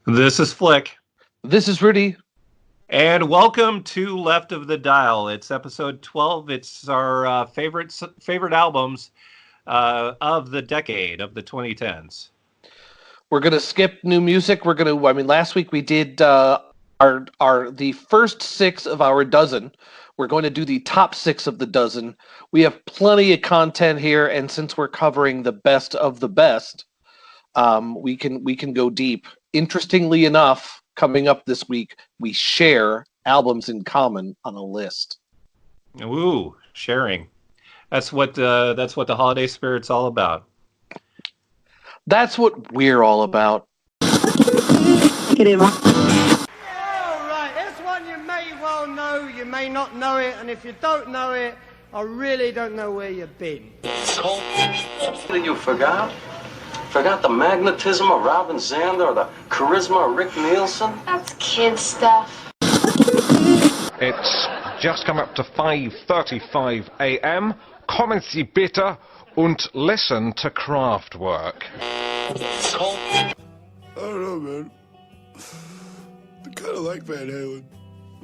This is Flick, This is Rudy. and welcome to Left of the Dial. It's episode 12. It's our favorite albums of the decade of the 2010s. We're gonna skip new music. Last week we did the first six of our dozen. We're going to do the top six of the dozen. We have plenty of content here, and since we're covering the best of the best, we can go deep. Interestingly enough, coming up this week, we share albums in common on a list. Ooh, sharing. That's what the holiday spirit's all about. That's what we're all about. All right, this one you may well know, you may not know it, and if you don't know it, I really don't know where you've been. You forgot? Forgot the magnetism of Robin Zander or the charisma of Rick Nielsen? That's kid stuff. It's just come up to 5:35 a.m. Kommen Sie bitte und listen to Kraftwerk. I don't know, man. I kind of like Van Halen.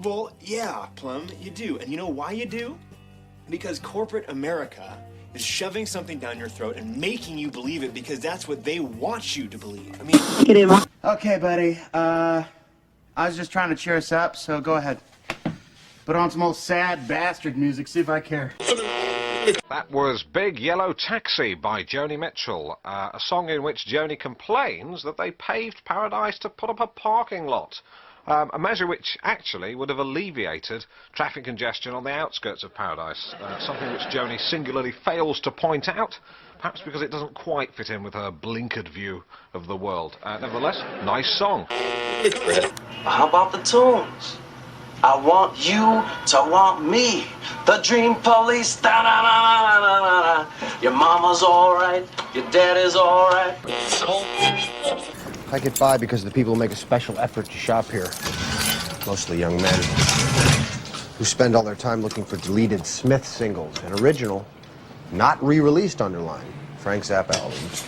Well, yeah, Plum, you do. And you know why you do? Because corporate America is shoving something down your throat and making you believe it because that's what they want you to believe. I mean... Okay, buddy. I was just trying to cheer us up, so go ahead. Put on some old sad bastard music, see if I care. That was Big Yellow Taxi by Joni Mitchell, a song in which Joni complains that they paved Paradise to put up a parking lot. A measure which actually would have alleviated traffic congestion on the outskirts of Paradise, something which Joni singularly fails to point out, perhaps because it doesn't quite fit in with her blinkered view of the world. Nevertheless, nice song. How about the tunes? I want you to want me. The Dream Police. Da-da-da-da-da-da-da. Your mama's alright. Your daddy's alright. I get by because the people make a special effort to shop here. Mostly young men who spend all their time looking for deleted Smith singles and original, not re-released underline Frank Zappa albums.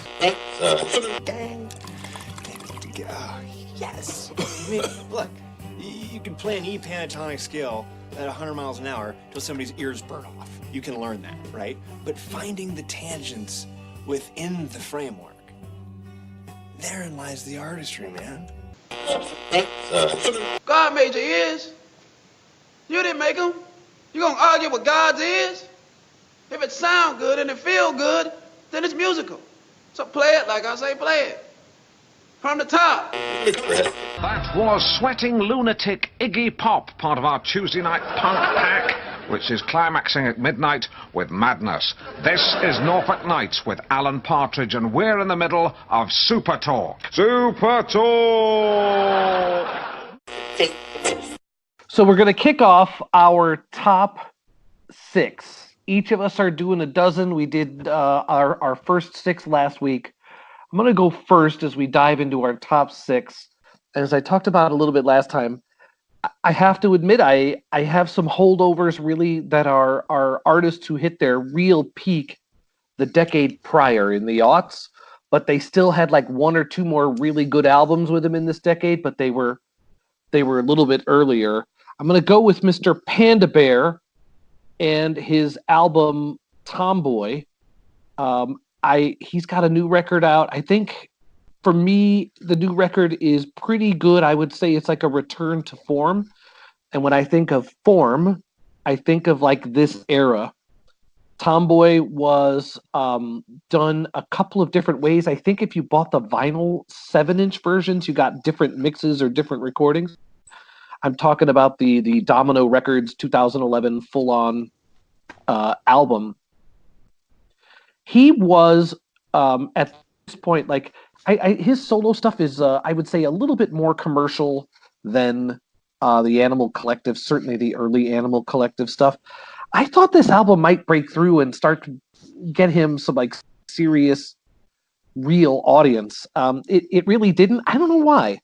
Yes! I mean, look, you can play an E pentatonic scale at 100 miles an hour till somebody's ears burn off. You can learn that, right? But finding the tangents within the framework, therein lies the artistry, man. God made your ears. You didn't make them. You gonna argue with God's ears? If it sound good and it feel good, then it's musical. So play it like I say play it. From the top. That was Sweating Lunatic Iggy Pop, part of our Tuesday night punk pack, which is climaxing at midnight with Madness. This is Norfolk Nights with Alan Partridge, and we're in the middle of Super Talk. Super Talk! So we're going to kick off our top six. Each of us are doing a dozen. We did our first six last week. I'm going to go first as we dive into our top six. As I talked about a little bit last time, I have to admit I have some holdovers really that are artists who hit their real peak the decade prior in the aughts, but they still had like one or two more really good albums with them in this decade, but they were a little bit earlier. I'm going to go with Mr. Panda Bear and his album Tomboy. He's got a new record out. I think for me, the new record is pretty good. I would say it's like a return to form. And when I think of form, I think of like this era. Tomboy was done a couple of different ways. I think if you bought the vinyl 7-inch versions, you got different mixes or different recordings. I'm talking about the Domino Records 2011 full-on album. He was at this point like his solo stuff is I would say a little bit more commercial than the Animal Collective, certainly the early Animal Collective stuff. I thought this album might break through and start to get him some like serious, real audience. It really didn't. I don't know why.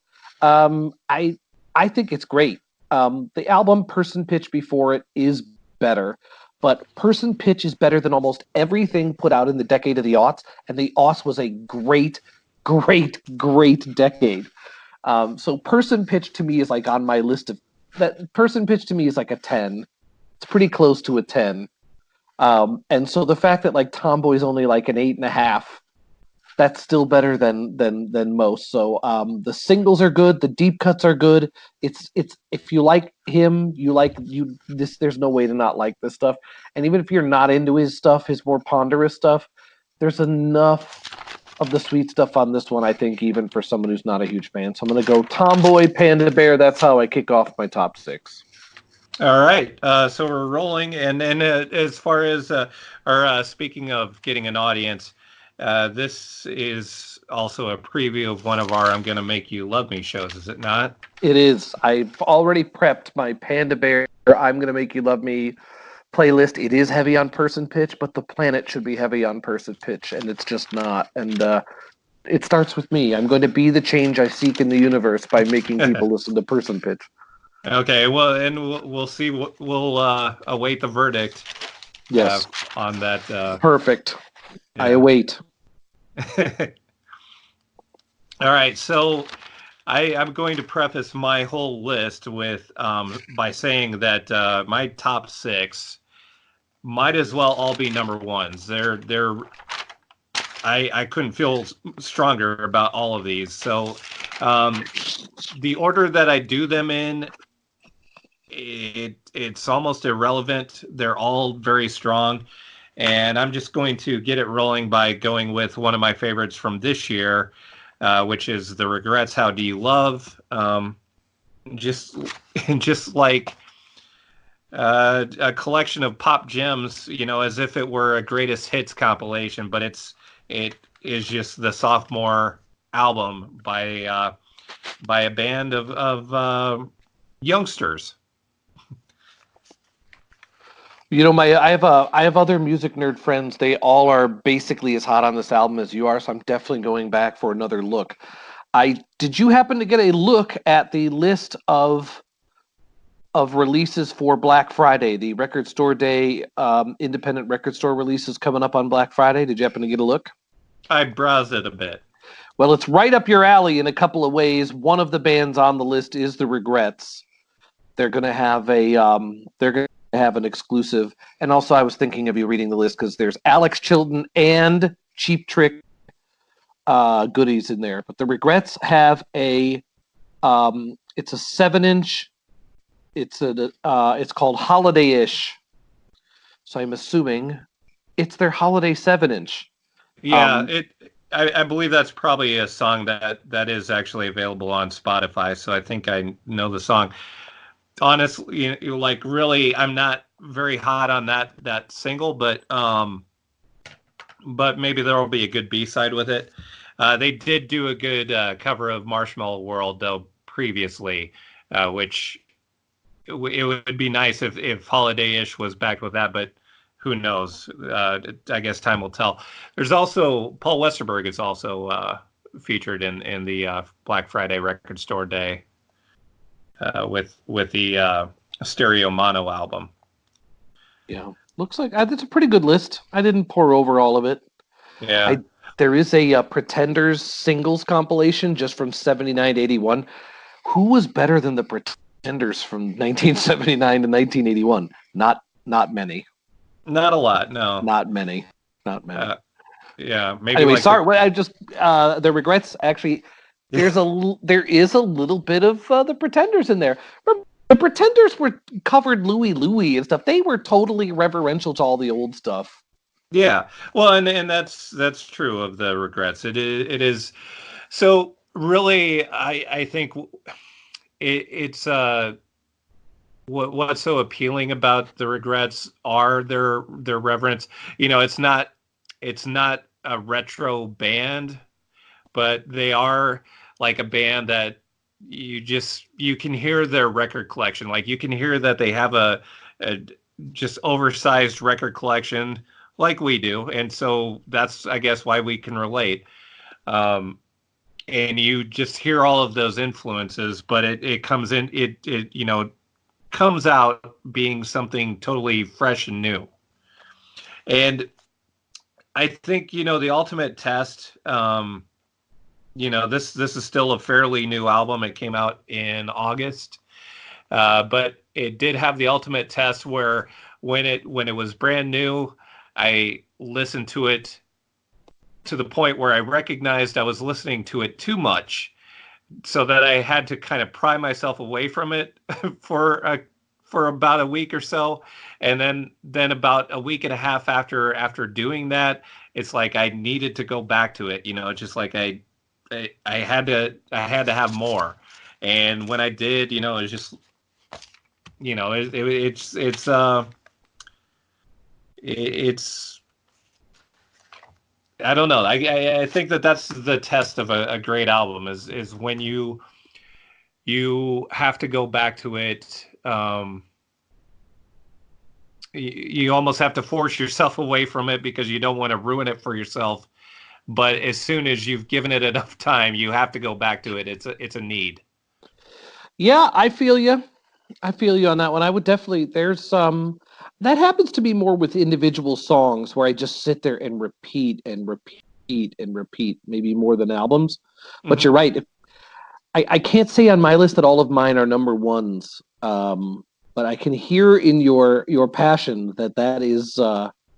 I think it's great. The album Person Pitch before it is better. But Person Pitch is better than almost everything put out in the decade of the aughts, and the aughts was a great, great, great decade. So Person Pitch to me is like on my list of that. Person Pitch to me is like a 10. It's pretty close to a 10. And so the fact that like Tomboy's only like an 8.5, that's still better than most. So the singles are good, the deep cuts are good. It's if you like him, you like you this. There's no way to not like this stuff. And even if you're not into his stuff, his more ponderous stuff, there's enough of the sweet stuff on this one, I think, even for someone who's not a huge fan. So I'm gonna go Tomboy, Panda Bear. That's how I kick off my top 6. All right, so we're rolling, and as far as speaking of getting an audience, this is also a preview of one of our "I'm Gonna Make You Love Me" shows, is it not? It is. I've already prepped my Panda Bear I'm Gonna Make You Love Me playlist. It is heavy on Person Pitch, but the planet should be heavy on Person Pitch, and it's just not. And it starts with me. I'm going to be the change I seek in the universe by making people listen to Person Pitch. Okay, well, and we'll see. We'll await the verdict. Yes, on that. Perfect. Yeah. I await. All right, so I'm going to preface my whole list with by saying that my top 6 might as well all be number ones. I couldn't feel stronger about all of these. So the order that I do them in, it's almost irrelevant. They're all very strong, and I'm just going to get it rolling by going with one of my favorites from this year, which is The Regrets, How Do You Love? Just like a collection of pop gems, as if it were a greatest hits compilation, but it is just the sophomore album by a band of youngsters. I have other music nerd friends. They all are basically as hot on this album as you are, so I'm definitely going back for another look. Did you happen to get a look at the list of releases for Black Friday, the record store day, independent record store releases coming up on Black Friday? Did you happen to get a look? I browsed it a bit. Well, it's right up your alley in a couple of ways. One of the bands on the list is The Regrets. They're going to have an exclusive. And also, I was thinking of you reading the list because there's Alex Chilton and Cheap Trick goodies in there. But The Regrets have it's a 7-inch. It's called Holiday-ish. So I'm assuming it's their Holiday 7-inch. Yeah, I believe that's probably a song that is actually available on Spotify. So I think I know the song. Honestly, like really, I'm not very hot on that single, but maybe there will be a good B-side with it. They did do a good cover of Marshmallow World though previously, which it would be nice if Holiday-ish was back with that, but who knows? I guess time will tell. There's also Paul Westerberg is also featured in the Black Friday Record Store Day. With the Stereo Mono album. Yeah, looks like that's a pretty good list. I didn't pour over all of it. Yeah. There is a Pretenders singles compilation just from 79 to 81. Who was better than the Pretenders from 1979 to 1981? Not many. Not a lot, no. Not many. Yeah, maybe. Anyway, like sorry. I just The Regrets actually. There is a little bit of the Pretenders in there. The Pretenders were covered Louie and stuff. They were totally reverential to all the old stuff. Yeah, well, and that's true of The Regrets. It is. So really, I think it's what's so appealing about The Regrets are their reverence. It's not a retro band, but they are like a band that you can hear their record collection. Like you can hear that they have a just oversized record collection like we do. And so that's, I guess, why we can relate. And you just hear all of those influences, but it comes in, it comes out being something totally fresh and new. And I think, the ultimate test, this is still a fairly new album. It came out in August, but it did have the ultimate test where when it was brand new, I listened to it to the point where I recognized I was listening to it too much, so that I had to kind of pry myself away from it for about a week or so, and then about a week and a half after doing that, it's like I needed to go back to it. Just like I had to have more, and when I did, it was just it's I don't know. I think that's the test of a great album is when you have to go back to it. You almost have to force yourself away from it because you don't want to ruin it for yourself. But as soon as you've given it enough time, you have to go back to it. It's a need. Yeah, I feel you. I feel you on that one. I would definitely. There's that happens to be more with individual songs where I just sit there and repeat and repeat and repeat, maybe more than albums. But you're right. I can't say on my list that all of mine are number ones. But I can hear in your passion that is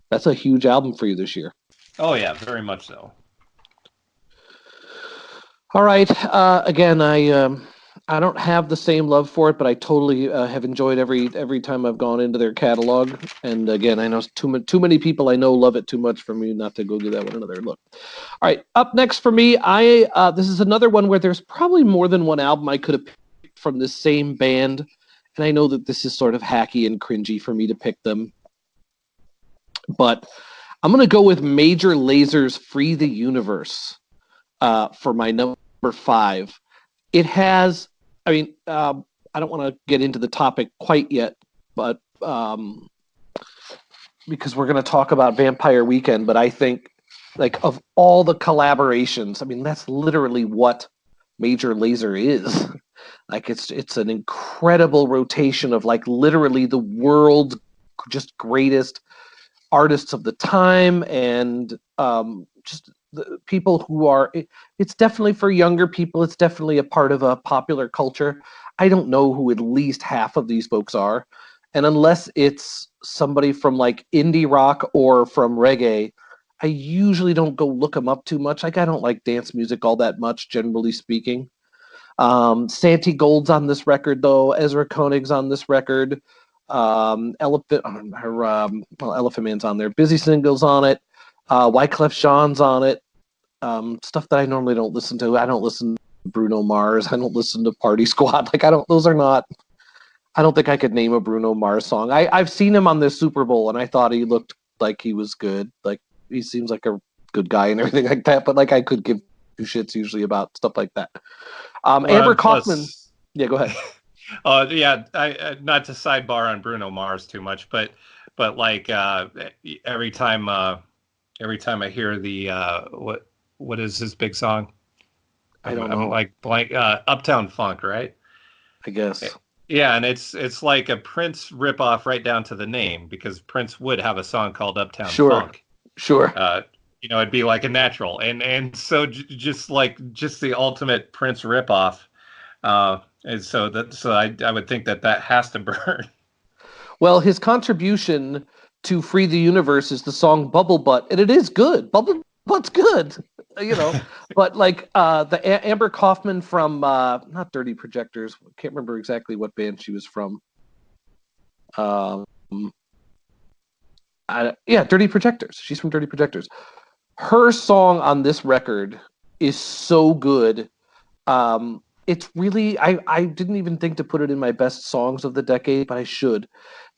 that's a huge album for you this year. Oh yeah, very much so. All right. Again, I don't have the same love for it, but I totally have enjoyed every time I've gone into their catalog. And again, I know too many people I know love it too much for me not to go give that one another look. All right, up next for me, this is another one where there's probably more than one album I could have picked from this same band, and I know that this is sort of hacky and cringy for me to pick them, but I'm gonna go with Major Laser's "Free the Universe" for my number 5. It has, I mean, I don't want to get into the topic quite yet, but because we're going to talk about Vampire Weekend, but I think, like, of all the collaborations, I mean, that's literally what Major Lazer is. Like, it's an incredible rotation of, like, literally the world's just greatest artists of the time, and just the people who are, it's definitely for younger people. It's definitely a part of a popular culture. I don't know who at least half of these folks are. And unless it's somebody from like indie rock or from reggae, I usually don't go look them up too much. Like, I don't like dance music all that much, generally speaking. Santi Gold's on this record, though. Ezra Koenig's on this record. Elephant Man's on there. Busy Single's on it. Wyclef Jean's on it. Stuff that I normally don't listen to. I don't listen to Bruno Mars. I don't listen to Party Squad. Like, I don't think I could name a Bruno Mars song. I've seen him on this Super Bowl, and I thought he looked like he was good. Like, he seems like a good guy and everything like that. But like, I could give two shits usually about stuff like that. Amber Kaufman. Yeah, go ahead. Yeah, I not to sidebar on Bruno Mars too much, but like every time I hear the what is his big song? I don't know. I'm like blank. Uptown Funk, right? I guess. Yeah, and it's like a Prince ripoff right down to the name, because Prince would have a song called Uptown Funk. Sure. It'd be like a natural, and so just the ultimate Prince ripoff. And so I would think that has to burn. Well, his contribution to Free the Universe is the song Bubble Butt, and it is good. Bubble Butt's good, but like the Amber Kaufman from not Dirty Projectors, I can't remember exactly what band she was from. Dirty Projectors. She's from Dirty Projectors. Her song on this record is so good. It's really, I didn't even think to put it in my best songs of the decade, but I should.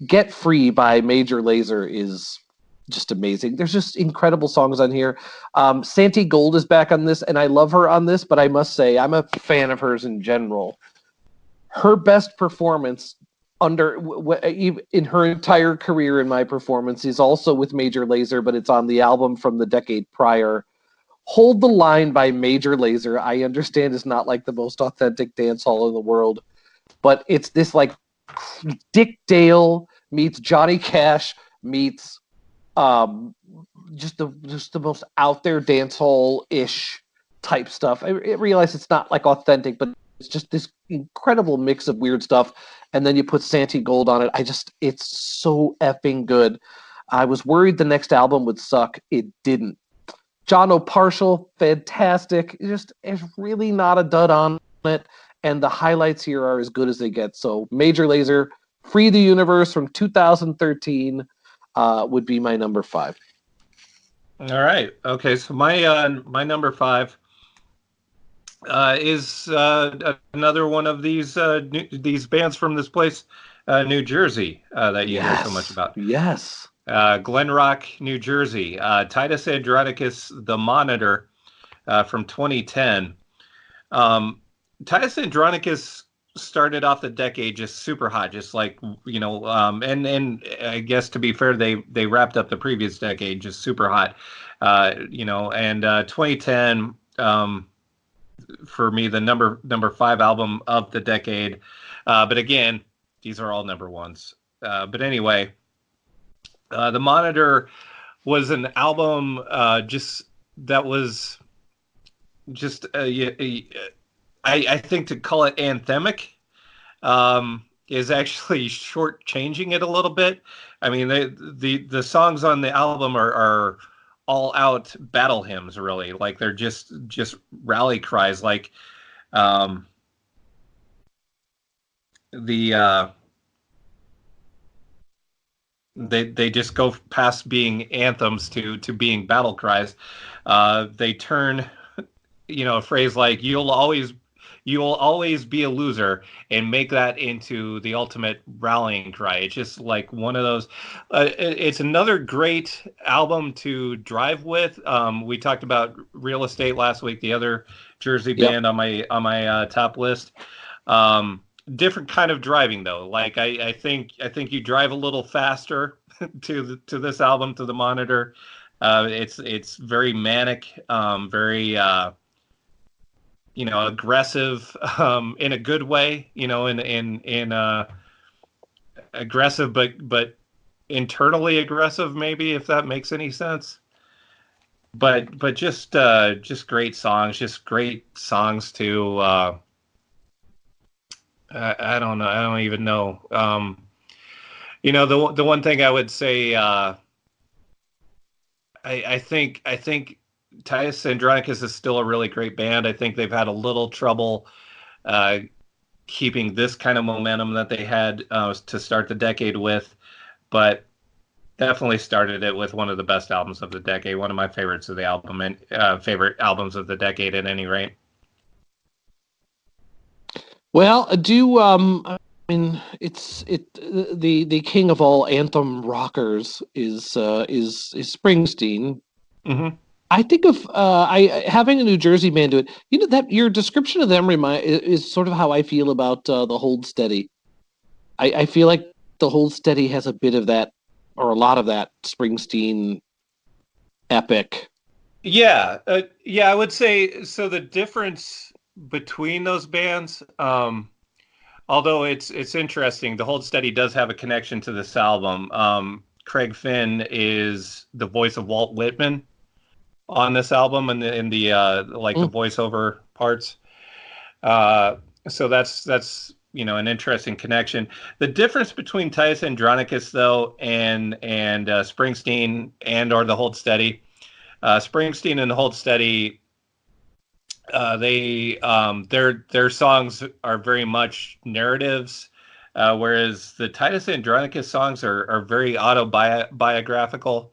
Get Free by Major Lazer is just amazing. There's just incredible songs on here. Santi Gold is back on this, and I love her on this, but I must say, I'm a fan of hers in general. Her best performance in her entire career, in my performance, is also with Major Lazer, but it's on the album from the decade prior. Hold the Line by Major Lazer, I understand, is not like the most authentic dance hall in the world, but it's this like Dick Dale meets Johnny Cash meets just the most out there dance hall ish type stuff. I realize it's not like authentic, but it's just this incredible mix of weird stuff. And then you put Santee Gold on it. It's so effing good. I was worried the next album would suck. It didn't. John O'Partial, fantastic. It's really not a dud on it. And the highlights here are as good as they get. So Major Lazer, Free the Universe from 2013 would be my number 5. All right. Okay. So my number 5 is another one of these bands from this place, New Jersey, that you know so much about. Yes. Glen Rock, New Jersey. Titus Andronicus, The Monitor, from 2010. Titus Andronicus started off the decade just super hot, just like, you know, and I guess to be fair, they wrapped up the previous decade just super hot, you know, and 2010, for me, the number 5 album of the decade. But again, these are all number ones. But anyway, The Monitor was an album that was just I think to call it anthemic is actually shortchanging it a little bit. I mean, the songs on the album are all out battle hymns, really. Like they're just rally cries. Like they just go past being anthems to being battle cries. They turn, you know, a phrase like "you'll always be a loser" and make that into the ultimate rallying cry. It's just like one of those. It's another great album to drive with. We talked about Real Estate last week, the other Jersey band on my top list. Different kind of driving though. Like I think you drive a little faster to this album, to The Monitor. It's very manic, very you know, aggressive, in a good way, you know, in aggressive, but internally aggressive, maybe, if that makes any sense. But just great songs, to I don't know, I don't even know. You know, the one thing I would say, I think Titus Andronicus is still a really great band. I think they've had a little trouble keeping this kind of momentum that they had to start the decade with, but definitely started it with one of the best albums of the decade, one of my favorites of the album, and favorite albums of the decade at any rate. Well, I mean, the king of all anthem rockers is Springsteen. Mm-hmm. I think of having a New Jersey band do it. You know, that your description of them is sort of how I feel about the Hold Steady. I feel like the Hold Steady has a bit of that, or a lot of that Springsteen epic. Yeah, I would say so. The difference between those bands, although it's interesting, the Hold Steady does have a connection to this album. Craig Finn is the voice of Walt Whitman on this album, and in the the voiceover parts. So that's you know, an interesting connection. The difference between Titus Andronicus though and Springsteen or the Hold Steady, Springsteen and the Hold Steady, their songs are very much narratives, whereas the Titus Andronicus songs are very autobiographical.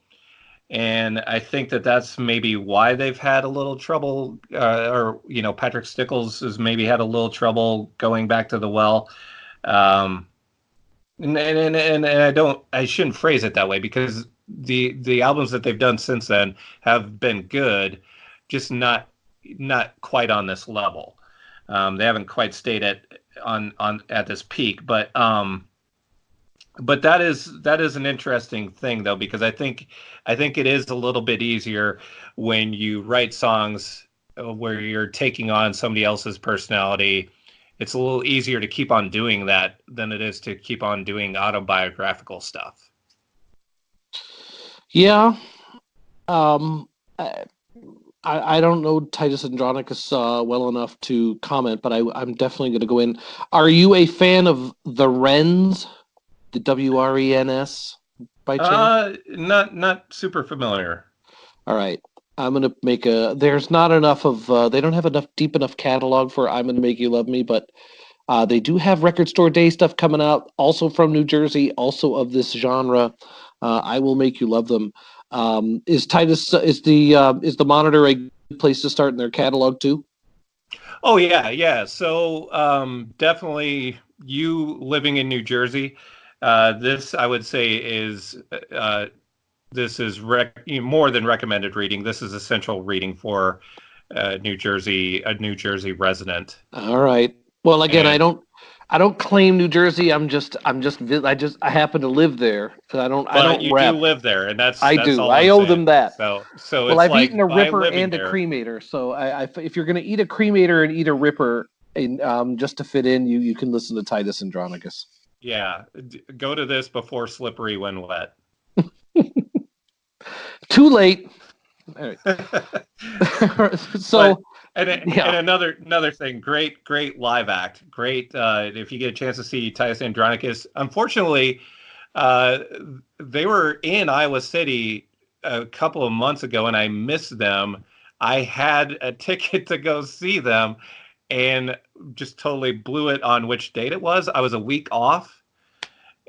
And I think that's maybe why they've had a little trouble, or, you know, Patrick Stickles has maybe had a little trouble going back to the well. And I shouldn't phrase it that way, because the albums that they've done since then have been good, just not quite on this level. They haven't quite stayed at this peak, but that is an interesting thing though, because I think it is a little bit easier when you write songs where you're taking on somebody else's personality. It's a little easier to keep on doing that than it is to keep on doing autobiographical stuff. Yeah. I don't know Titus Andronicus well enough to comment, but I'm definitely going to go in. Are you a fan of the Wrens, the WRENS, by chance? Not super familiar. All right. I'm going to make a. There's not enough of. They don't have enough deep enough catalog for I'm going to make you love me, but they do have record store day stuff coming out, also from New Jersey, also of this genre. I will make you love them. Is Titus is the Monitor a good place to start in their catalog too? Oh yeah. So definitely you living in New Jersey. This I would say is this is more than recommended reading. This is essential reading for a New Jersey resident. All right. Well, again, And I don't claim New Jersey. I happen to live there. I but don't you do rep. live there, and I that's do. all I I'm owe saying. them that. So Well, it's I've eaten like a by ripper living and a there. cremator. So if you're going to eat a cremator and eat a ripper, and, just to fit in, you can listen to Titus Andronicus. Yeah, go to this before slippery when wet. Too late. All right. So But and yeah. another thing, great live act, great. If you get a chance to see Titus Andronicus, unfortunately, uh, they were in Iowa City a couple of months ago, and I missed them. I had a ticket to go see them, and just totally blew it on which date it was. I was a week off,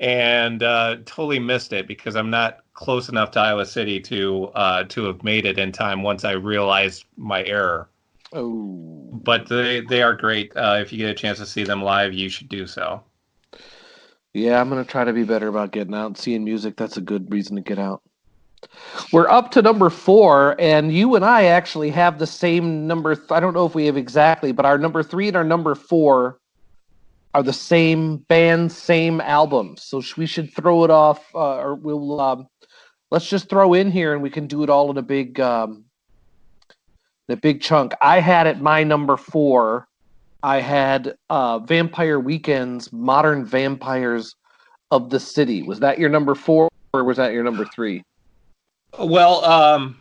and totally missed it because I'm not close enough to Iowa City to have made it in time once I realized my error. Oh. But they are great. If you get a chance to see them live, you should do so. Yeah, I'm gonna try to be better about getting out and seeing music. That's a good reason to get out. We're up to number 4, and you and I actually have the same number. I don't know if we have exactly, but our number 3 and our number 4 are the same band, same album. So we should throw it off, or we'll let's just throw in here, and we can do it all in a big chunk. I had at my number 4. I had Vampire Weekend's Modern Vampires of the City. Was that your number 4, or was that your number 3? Well,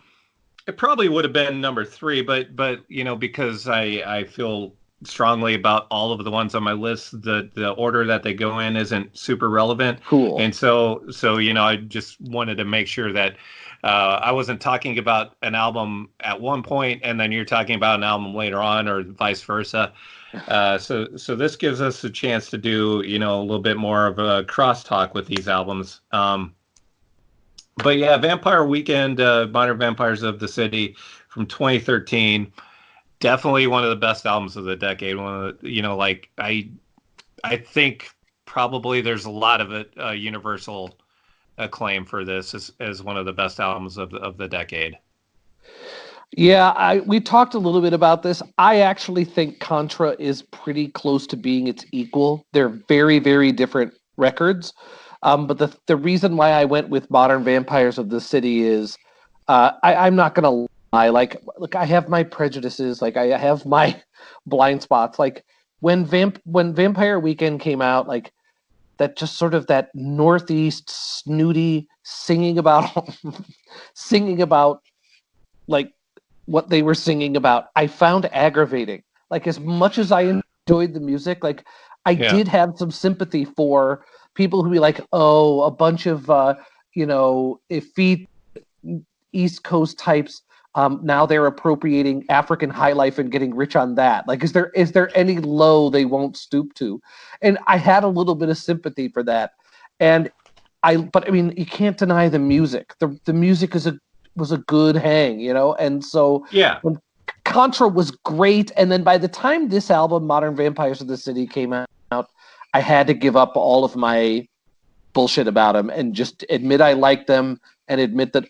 it probably would have been number 3, but because I feel strongly about all of the ones on my list, the order that they go in isn't super relevant. Cool. And so I just wanted to make sure that I wasn't talking about an album at one point and then you're talking about an album later on, or vice versa. So this gives us a chance to do a little bit more of a crosstalk with these albums. But yeah, Vampire Weekend, Modern Vampires of the City from 2013, definitely one of the best albums of the decade. One of the, I think probably there's a lot of it universal acclaim for this as one of the best albums of the decade. Yeah, we talked a little bit about this. I actually think Contra is pretty close to being its equal. They're very, very different records. But the reason why I went with Modern Vampires of the City is I'm not going to lie. Look, I have my prejudices. Like, I have my blind spots. Like, when Vampire Weekend came out, like, that just sort of that Northeast snooty singing about like what they were singing about, I found aggravating. Like, as much as I enjoyed the music, like, I did have some sympathy for people who be like, oh, a bunch of effete East Coast types. Now they're appropriating African high life and getting rich on that. Like, is there any low they won't stoop to? And I had a little bit of sympathy for that. But I mean, you can't deny the music. The music was a good hang, and so yeah. When Contra was great, and then by the time this album, Modern Vampires of the City, came out, I had to give up all of my bullshit about them and just admit I liked them and admit that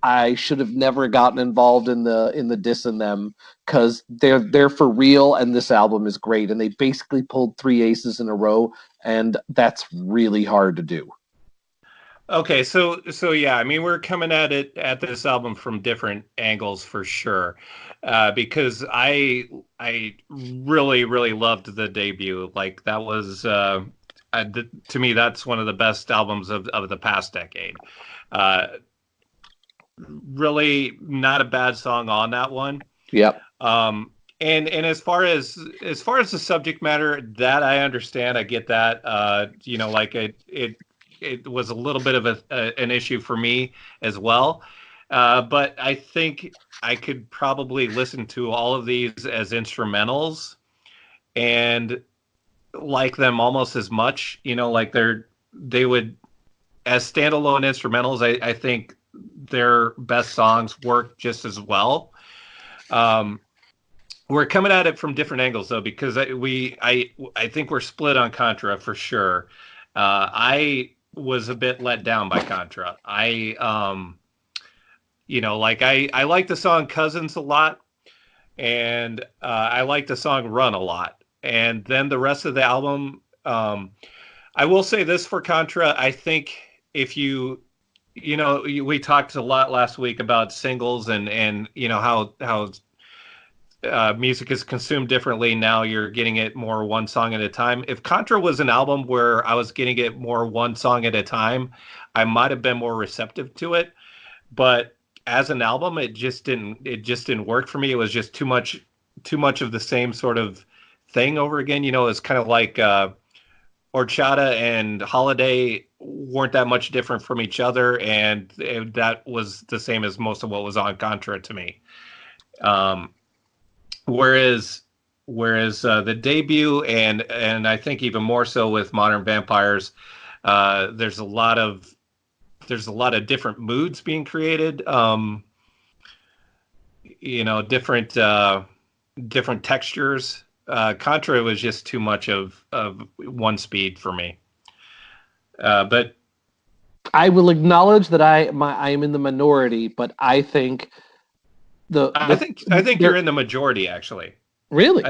I should have never gotten involved in the diss in them, because they're for real, and this album is great, and they basically pulled 3 aces in a row, and that's really hard to do. Okay, so yeah, I mean, we're coming at this album from different angles for sure, because I really loved the debut. Like, that was to me, that's one of the best albums of the past decade. really not a bad song on that one. Yep. And as far as the subject matter, that I understand, I get that. Like it was a little bit of an issue for me as well. But I think I could probably listen to all of these as instrumentals and like them almost as much. Like they would as standalone instrumentals. I think their best songs work just as well. We're coming at it from different angles though, because I think we're split on Contra for sure. I was a bit let down by Contra. I like the song Cousins a lot, and I like the song Run a lot. And then the rest of the album, I will say this for Contra. I think if we talked a lot last week about singles and how music is consumed differently. Now you're getting it more one song at a time. If Contra was an album where I was getting it more one song at a time, I might have been more receptive to it. But as an album, it just didn't work for me. It was just too much of the same sort of thing over again. It's kind of like Horchata and Holiday weren't that much different from each other, and that was the same as most of what was on Contra to me. Whereas the debut and I think even more so with Modern Vampires, there's a lot of different moods being created. Different textures. Contra was just too much of one speed for me. But I will acknowledge that I am in the minority, but I think I think you're in the majority, actually. Really?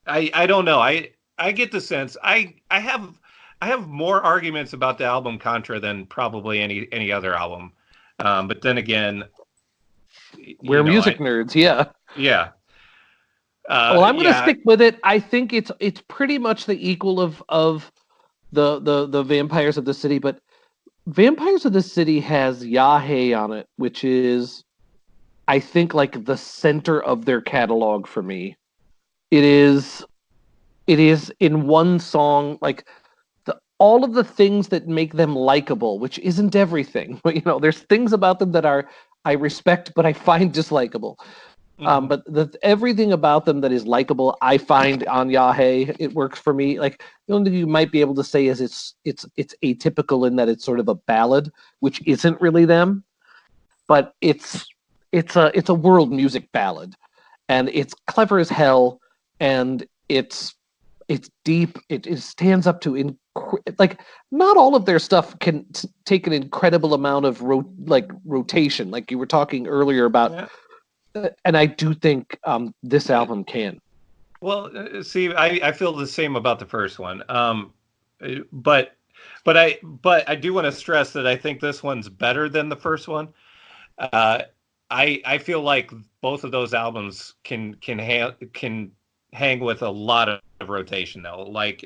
I don't know. I get the sense I have more arguments about the album Contra than probably any other album. But then again, we're music nerds, yeah. Yeah. Well, I'm going to stick with it. I think it's pretty much the equal of the Vampires of the City, but Vampires of the City has Yahe on it, which is, I think, like the center of their catalog for me. It is in one song, like all of the things that make them likable, which isn't everything. But, there's things about them that I respect, but I find dislikable. Mm-hmm. But everything about them that is likable, I find on Yahe, it works for me. Like the only thing you might be able to say is it's atypical in that it's sort of a ballad, which isn't really them, but it's a world music ballad, and it's clever as hell, and it's deep. It stands up to not all of their stuff can take an incredible amount of rotation, like you were talking earlier about. Yeah. And I do think this album can. Well, see, I feel the same about the first one. But I do want to stress that I think this one's better than the first one. I feel like both of those albums can hang with a lot of rotation though. Like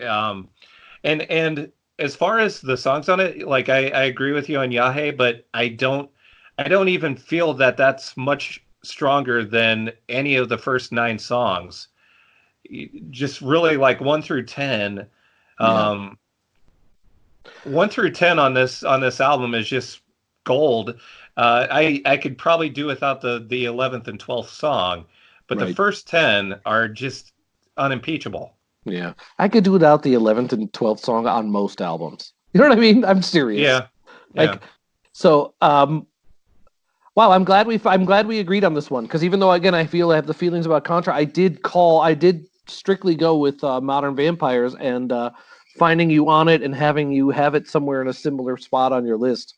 and as far as the songs on it, like I agree with you on Yahe, but I don't even feel that that's much stronger than any of the first 9 songs. Just really like 1 through 10. 1 through 10 on this album is just gold. I could probably do without the 11th and 12th song, but right. The first 10 are just unimpeachable. Yeah, I could do without the 11th and 12th song on most albums. You know what I mean? I'm serious. Yeah. So. Wow, I'm glad we agreed on this one, because even though again I have the feelings about Contra, I did strictly go with Modern Vampires, and finding you on it and having you have it somewhere in a similar spot on your list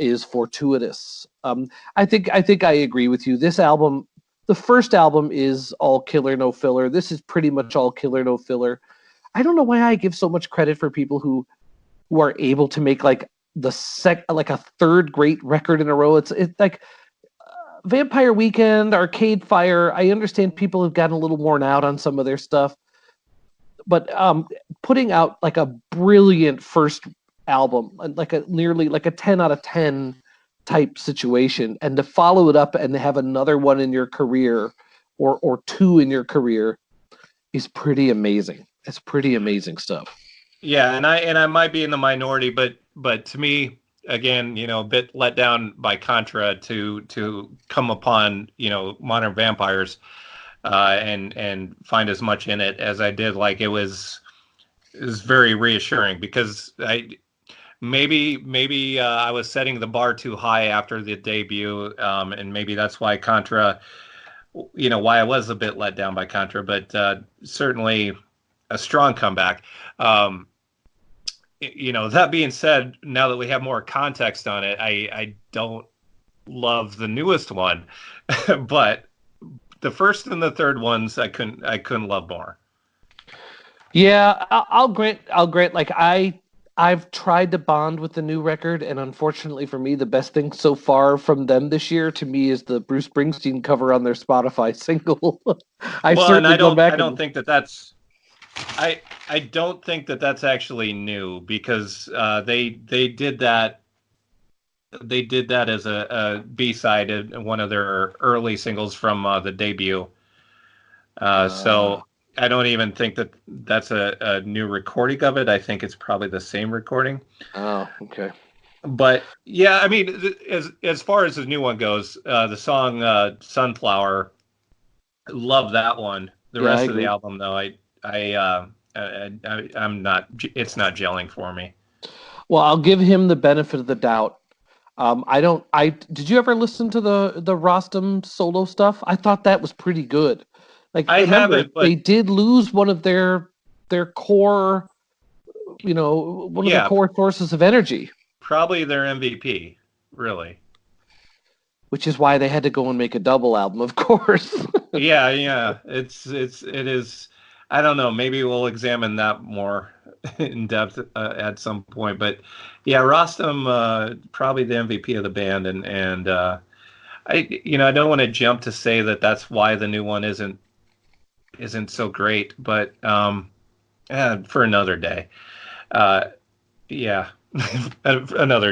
is fortuitous. I think I agree with you. This album, the first album, is all killer, no filler. This is pretty much all killer, no filler. I don't know why I give so much credit for people who are able to make like a third great record in a row. It's like Vampire Weekend, Arcade Fire. I understand people have gotten a little worn out on some of their stuff, but putting out like a brilliant first album, like nearly like a 10 out of 10 type situation, and to follow it up and have another one in your career or two in your career is pretty amazing. It's pretty amazing stuff. Yeah, and I might be in the minority, but to me, again, a bit let down by Contra to come upon, Modern Vampires, and find as much in it as I did. Like, it was very reassuring, because maybe I was setting the bar too high after the debut, and maybe that's why Contra, why I was a bit let down by Contra, but certainly a strong comeback. That being said, now that we have more context on it, I don't love the newest one, but the first and the third ones I couldn't love more. Yeah, I'll grant. Like, I've tried to bond with the new record, and unfortunately for me, the best thing so far from them this year to me is the Bruce Springsteen cover on their Spotify single. I don't think that that's. I don't think that that's actually new, because they did that. They did that as a B-side in one of their early singles from the debut. So I don't even think that that's a new recording of it. I think it's probably the same recording. Oh, okay. But yeah, I mean, as far as the new one goes, the song "Sunflower," love that one. The rest of the album, though, I'm not. It's not gelling for me. Well, I'll give him the benefit of the doubt. Did you ever listen to the Rostam solo stuff? I thought that was pretty good. Like, I haven't, but they did lose one of their core, one of their core sources of energy. Probably their MVP, really. Which is why they had to go and make a double album, of course. Yeah. It is. I don't know. Maybe we'll examine that more in depth at some point. But yeah, Rostam, probably the MVP of the band, and I don't want to jump to say that that's why the new one isn't so great, but for another day. Another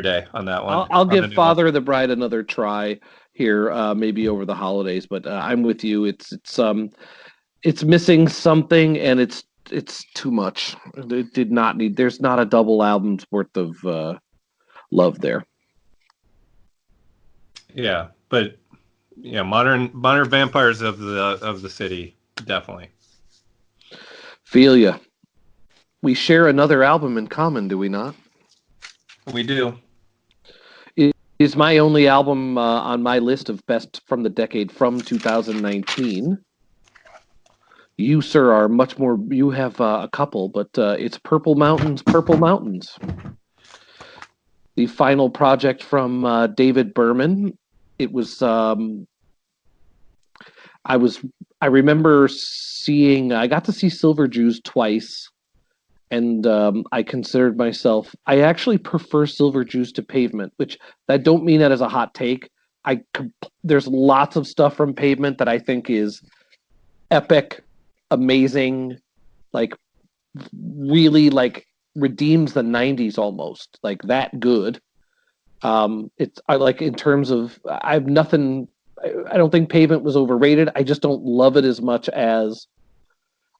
day on that one. I'll give Father of the Bride another try here, maybe over the holidays. But I'm with you. It's missing something, and it's too much. It did not need. There's not a double album's worth of love there. Yeah, but modern Vampires of the City, definitely. Feel ya. We share another album in common, do we not? We do. It is my only album on my list of best from the decade from 2019. You, sir, are much more. You have a couple, but it's Purple Mountains, Purple Mountains. The final project from David Berman. It was. I remember seeing. I got to see Silver Jews twice, and I considered myself. I actually prefer Silver Jews to Pavement, which I don't mean that as a hot take. There's lots of stuff from Pavement that I think is epic, amazing, like really like redeems the 90s almost, like that good. I like, in terms of, I have nothing. I don't think Pavement was overrated. I just don't love it as much as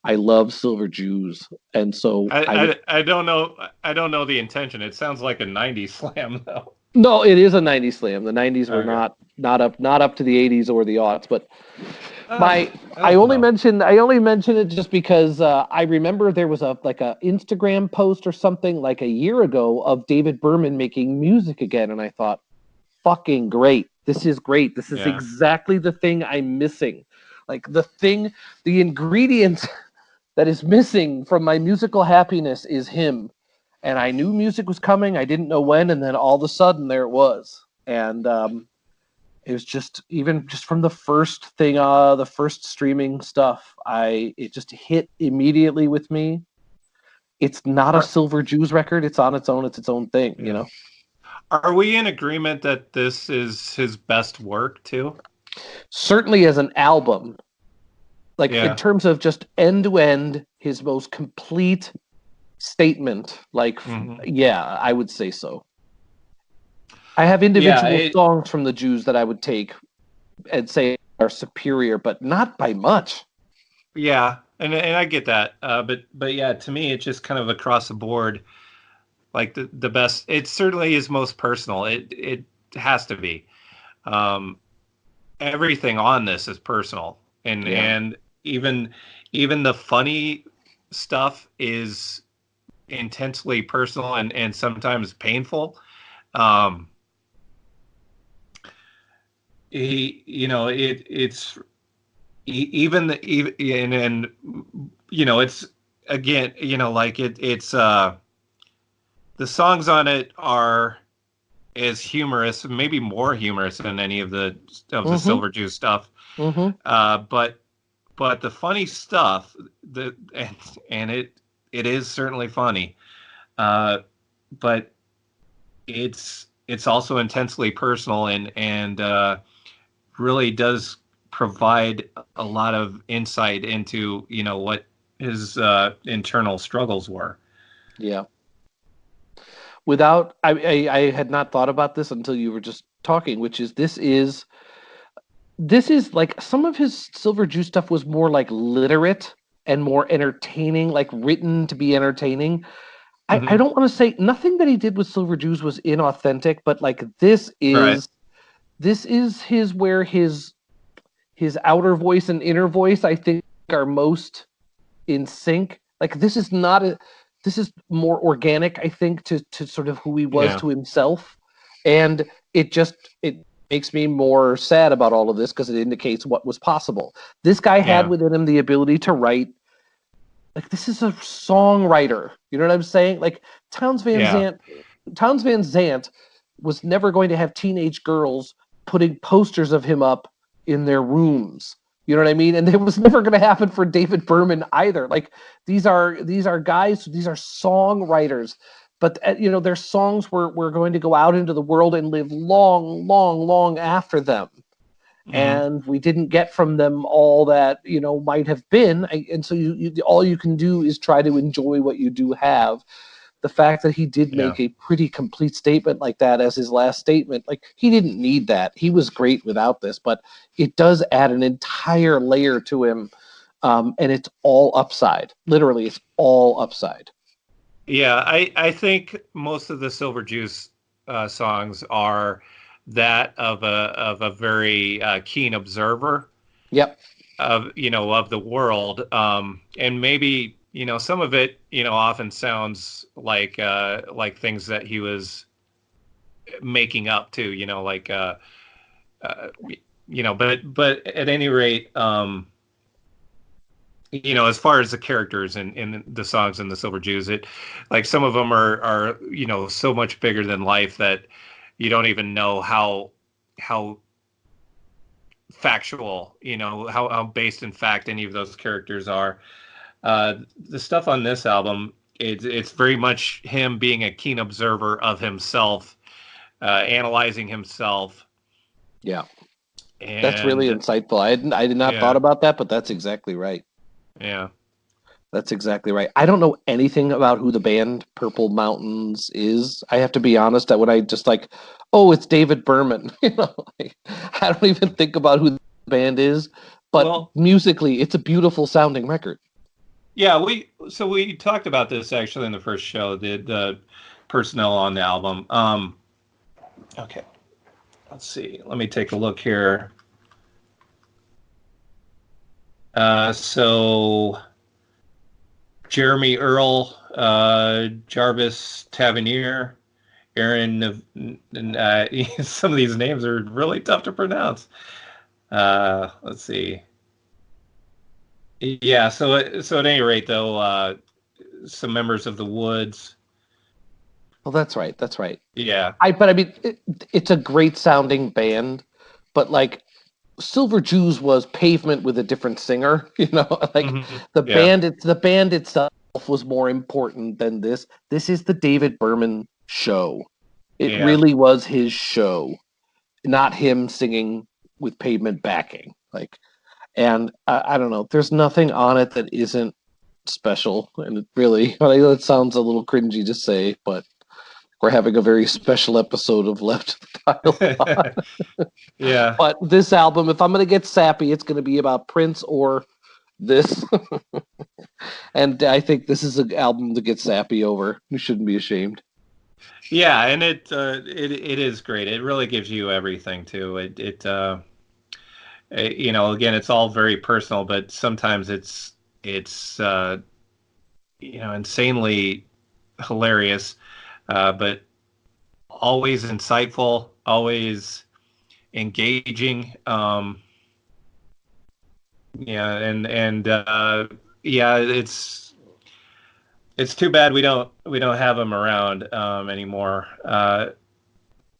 I love Silver Jews, and so I don't know. I don't know the intention. It sounds like a 90s slam, though. No, it is a 90s slam. The 90s were not up to the 80s or the aughts, but I only mention it just because I remember there was a Instagram post or something like a year ago of David Berman making music again, and I thought, fucking great. This is great. This is exactly the thing I'm missing. Like, the ingredient that is missing from my musical happiness is him. And I knew music was coming. I didn't know when, and then all of a sudden there it was. And it was just, even just from the first thing, the first streaming stuff, it just hit immediately with me. It's not a Silver Jews record. It's on its own. It's its own thing, you know? Are we in agreement that this is his best work too? Certainly as an album. Like, in terms of just end to end, his most complete statement. Like, yeah, I would say so. I have Yeah, individual songs from the Jews that I would take and say are superior, but not by much. yeah, and I get that. But yeah, to me, it's just kind of across the board, like the best. It certainly is most personal. It has to be. Um, Everything on this is personal, and even the funny stuff is intensely personal and sometimes painful. Um, it's and it's again, like it's the songs on it are as humorous, maybe more humorous than any of the Mm-hmm. Silver Jew stuff. Mm-hmm. But the funny stuff, and it is certainly funny, uh, but it's also intensely personal and really does provide a lot of insight into what his internal struggles were. Yeah. Without, I had not thought about this until you were just talking, which is this is like some of his Silver Jew stuff was more like literate and more entertaining, like written to be entertaining. I Hmm. don't want to say nothing that he did with Silver Jews was inauthentic, but like this Right. is his where his outer voice and inner voice I think are most in sync. Like this is more organic, I think, to sort of who he was Yeah. to himself. And it makes me more sad about all of this because it indicates what was possible. This guy had Yeah. within him the ability to write. Like this is a songwriter. You know what I'm saying? Like Towns Van Yeah. Zant Towns Van Zant was never going to have teenage girls putting posters of him up in their rooms. You know what I mean? And it was never going to happen for David Berman either. Like these are guys, these are songwriters, but their songs were going to go out into the world and live long, long, long after them. Hmm. And we didn't get from them all that might have been. And so you all you can do is try to enjoy what you do have. The fact that he did Yeah. make a pretty complete statement like that as his last statement, like he didn't need that. He was great without this, but it does add an entire layer to him. And it's all upside. Literally, it's all upside. Yeah, I think most of the Silver Juice songs are that of a very keen observer Yep. of the world, and maybe some of it often sounds like things that he was making up too, uh, but at any rate, as far as the characters in the songs in the Silver Jews, it like some of them are so much bigger than life that you don't even know how factual, how based in fact any of those characters are. The stuff on this album, it's very much him being a keen observer of himself, analyzing himself, Yeah. That's really and insightful. I did not thought yeah, about that, but that's exactly right. yeah. That's exactly right. I don't know anything about who the band Purple Mountains is. I have to be honest that when I just like, oh, it's David Berman. Like, I don't even think about who the band is. But Well, musically, it's a beautiful sounding record. yeah, we talked about this actually in the first show, the personnel on the album. Okay, let's see. Let me take a look here. So Jeremy Earl, Jarvis Tavernier, Aaron, and some of these names are really tough to pronounce. Let's see. Yeah, so at any rate, though, some members of the Woods. Well, that's right. That's right. Yeah. But I mean, it's a great sounding band, but like Silver Jews was Pavement with a different singer. Like Hmm. Yeah. the band itself was more important than this. This is the David Berman show. It Yeah. really was his show, not him singing with Pavement backing. Like, and I don't know. There's nothing on it that isn't special, and it really, I know it sounds a little cringy to say, but we're having a very special episode of Left to the Pile. Yeah. But this album, if I'm going to get sappy, it's going to be about Prince or this. And I think this is an album to get sappy over. We shouldn't be ashamed. Yeah, and it is great. It really gives you everything too. You know, again, it's all very personal, but sometimes it's you know, insanely hilarious, but always insightful, always engaging. Yeah, and yeah, it's too bad we don't have him around anymore. But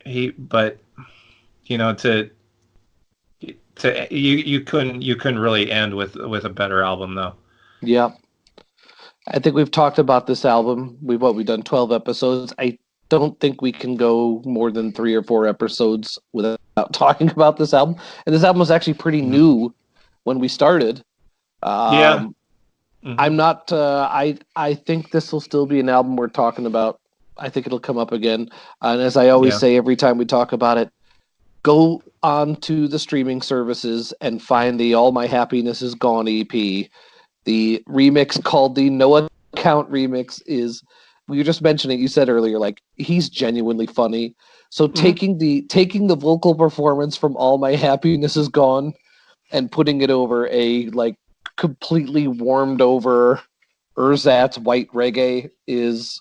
you know, you couldn't really end with a better album though. Yeah. I think we've talked about this album. We've done 12 episodes. I don't think we can go more than 3 or 4 episodes without talking about this album. And this album was actually pretty new when we started. Yeah. I'm not. I think this will still be an album we're talking about. I think it'll come up again. And as I always say every time we talk about it, go on to the streaming services and find the All My Happiness Is Gone EP. The remix called the No Account remix is, we were just mentioning, you said earlier, like, he's genuinely funny. So taking the vocal performance from All My Happiness Is Gone and putting it over a like completely warmed over Erzatz white reggae is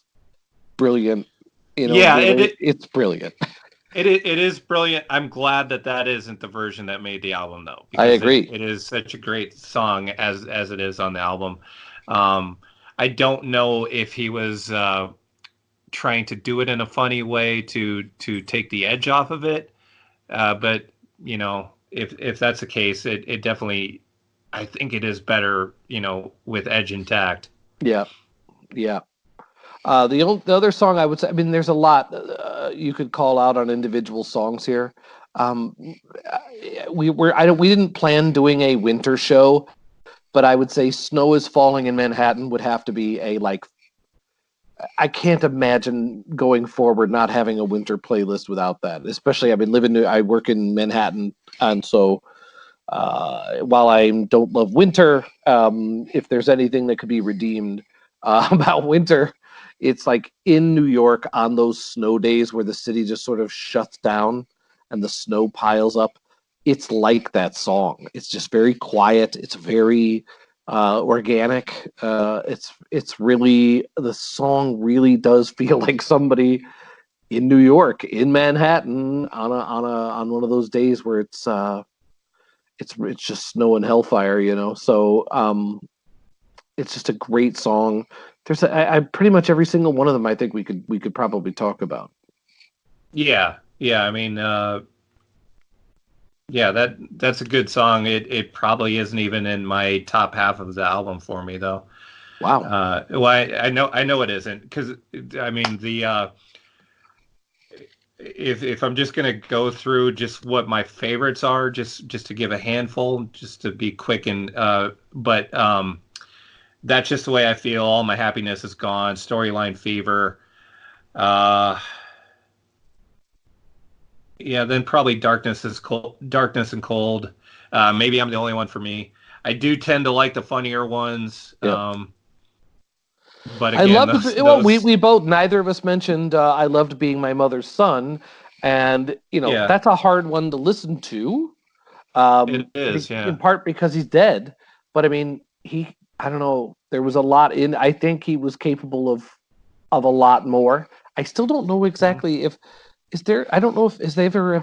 brilliant. You know, Yeah, really, it's brilliant. It is brilliant. I'm glad that isn't the version that made the album, though. I agree. It is such a great song as it is on the album. I don't know if he was trying to do it in a funny way to take the edge off of it, but you know, if that's the case, it definitely, I think it is better, you know, with edge intact. Yeah, yeah. The other song I would say, I mean, there's a lot you could call out on individual songs here. We didn't plan doing a winter show, but I would say "Snow Is Falling in Manhattan" would have to be a like. I can't imagine going forward not having a winter playlist without that. Especially, I work in Manhattan, and so while I don't love winter, if there's anything that could be redeemed about winter, it's like in New York on those snow days where the city just sort of shuts down and the snow piles up. It's like that song. It's just very quiet. It's very organic. It's really, the song really does feel like somebody in New York, in Manhattan, on one of those days where it's just snow and hellfire, you know. So it's just a great song. There's I pretty much every single one of them I think we could probably talk about. Yeah. I mean, yeah, that's a good song. It probably isn't even in my top half of the album for me, though. Wow. Well, I know it isn't, because I mean if I'm just gonna go through just what my favorites are, just to give a handful, just to be quick and but that's just the way I feel. All My Happiness Is Gone, Storyline Fever. Yeah, then probably Darkness and Cold. Maybe I'm the only one for me. I do tend to like the funnier ones. Yep. But again, I loved well, we both, neither of us mentioned I loved Being My Mother's Son, and you know, that's a hard one to listen to. It is, yeah. In part because he's dead, but I mean, I don't know, there was a lot in. I think he was capable of a lot more. I still don't know exactly if. Is there? I don't know if have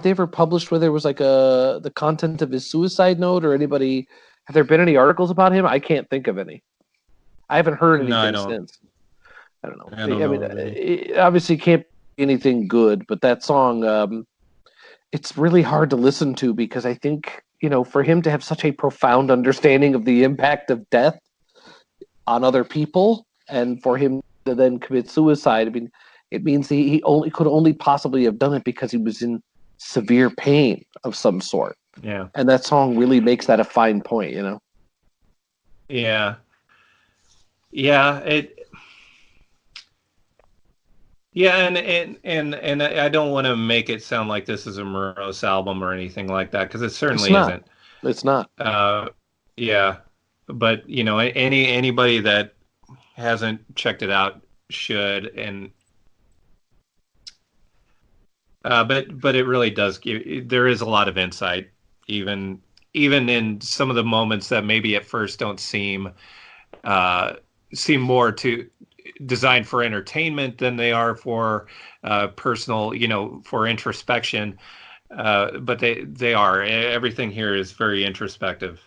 they ever published where there was like the content of his suicide note, or anybody. Have there been any articles about him? I can't think of any. I haven't heard anything since. I don't know. I mean, it obviously can't be anything good, but that song, it's really hard to listen to because I think, you know, for him to have such a profound understanding of the impact of death on other people, and for him to then commit suicide, I mean, it means he could only possibly have done it because he was in severe pain of some sort. Yeah. And that song really makes that a fine point, you know? Yeah. Yeah. Yeah, and I don't want to make it sound like this is a morose album or anything like that, because it It's certainly not. isn't. It's not. Yeah, but anybody that hasn't checked it out should, and but it really does give. There is a lot of insight, even even in some of the moments that maybe at first don't uh, seem more to designed for entertainment than they are for personal, for introspection. But they are. Everything here is very introspective.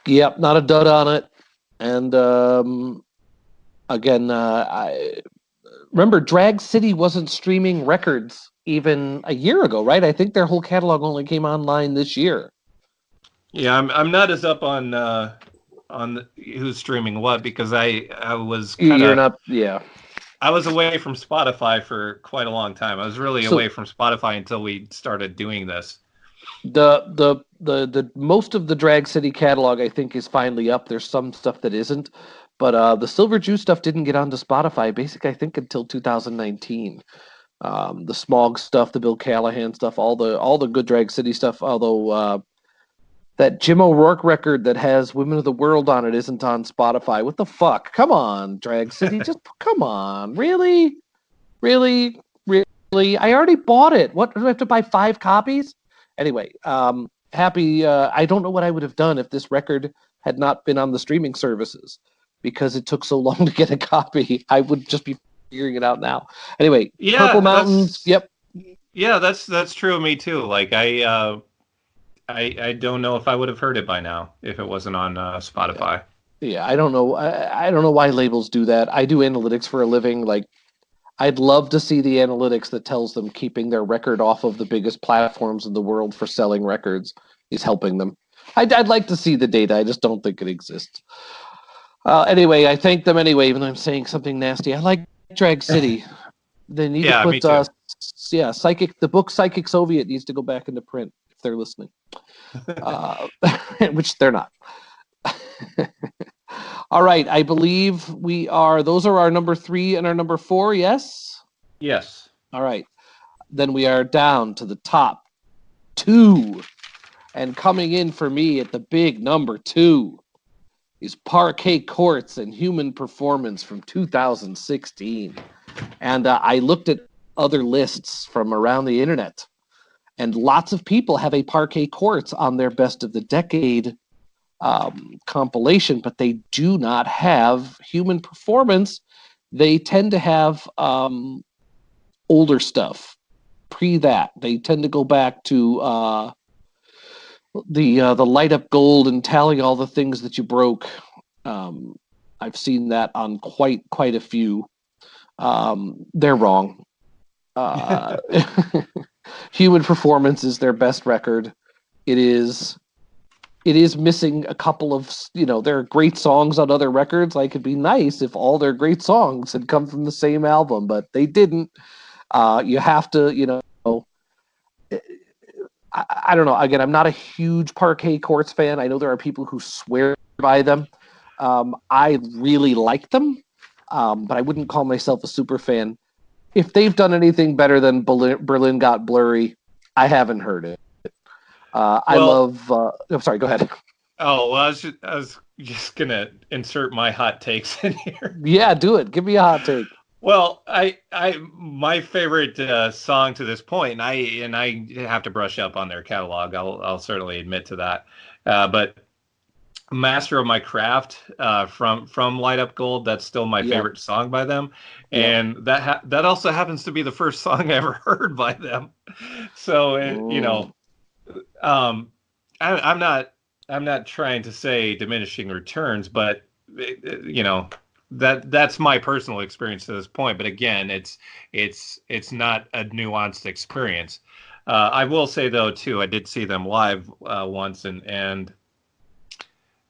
Yep, not a dud on it. And again, I remember Drag City wasn't streaming records even a year ago, right? I think their whole catalog only came online this year. Yeah, I'm not as up on who's streaming what, because I was kind You're of not, yeah. I was away from Spotify for quite a long time. I was really So away from Spotify until we started doing this. the most of the Drag City catalog I think is finally up. There's some stuff that isn't, but the Silver Juice stuff didn't get onto Spotify basically I think until 2019. The Smog stuff, the Bill Callahan stuff, all the good Drag City stuff. Although that Jim O'Rourke record that has Women of the World on it isn't on Spotify. What the fuck? Come on, Drag City, just come on, really, really, really. I already bought it. What do I have to buy 5 copies? Anyway, happy. I don't know what I would have done if this record had not been on the streaming services because it took so long to get a copy. I would just be figuring it out now. Anyway, Yeah, Purple Mountains. Yep. yeah, that's true of me too. Like I don't know if I would have heard it by now if it wasn't on Spotify. Yeah, I don't know. I don't know why labels do that. I do analytics for a living. Like, I'd love to see the analytics that tells them keeping their record off of the biggest platforms in the world for selling records is helping them. I'd like to see the data. I just don't think it exists. Anyway, I thank them anyway, even though I'm saying something nasty. I like Drag City. They need to Yeah, me put, too. the book Psychic Soviet needs to go back into print if they're listening, uh, which they're not. All right, I believe those are our number 3 and our number 4, yes? Yes. All right. Then we are down to the top 2. And coming in for me at the big number 2 is Parquet Courts and Human Performance from 2016. And I looked at other lists from around the internet, and lots of people have a Parquet Courts on their best of the decade compilation, but they do not have Human Performance. They tend to have older stuff pre that. They tend to go back to the Light Up Gold and Tally All the Things That You Broke. I've seen that on quite a few. They're wrong. Human Performance is their best record. It is missing a couple of, there are great songs on other records. Like, it'd be nice if all their great songs had come from the same album, but they didn't. You have to, I don't know. Again, I'm not a huge Parquet Courts fan. I know there are people who swear by them. I really like them, but I wouldn't call myself a super fan. If they've done anything better than Berlin Got Blurry, I haven't heard it. I love. I'm sorry. Go ahead. Oh well, I was just gonna insert my hot takes in here. Yeah, do it. Give me a hot take. Well, my favorite song to this point, and I have to brush up on their catalog. I'll certainly admit to that. But Master of My Craft from Light Up Gold, that's still my favorite song by them, and that also happens to be the first song I ever heard by them. So I'm not trying to say diminishing returns, but that's my personal experience to this point. But again, it's not a nuanced experience. I will say though too, I did see them live once, and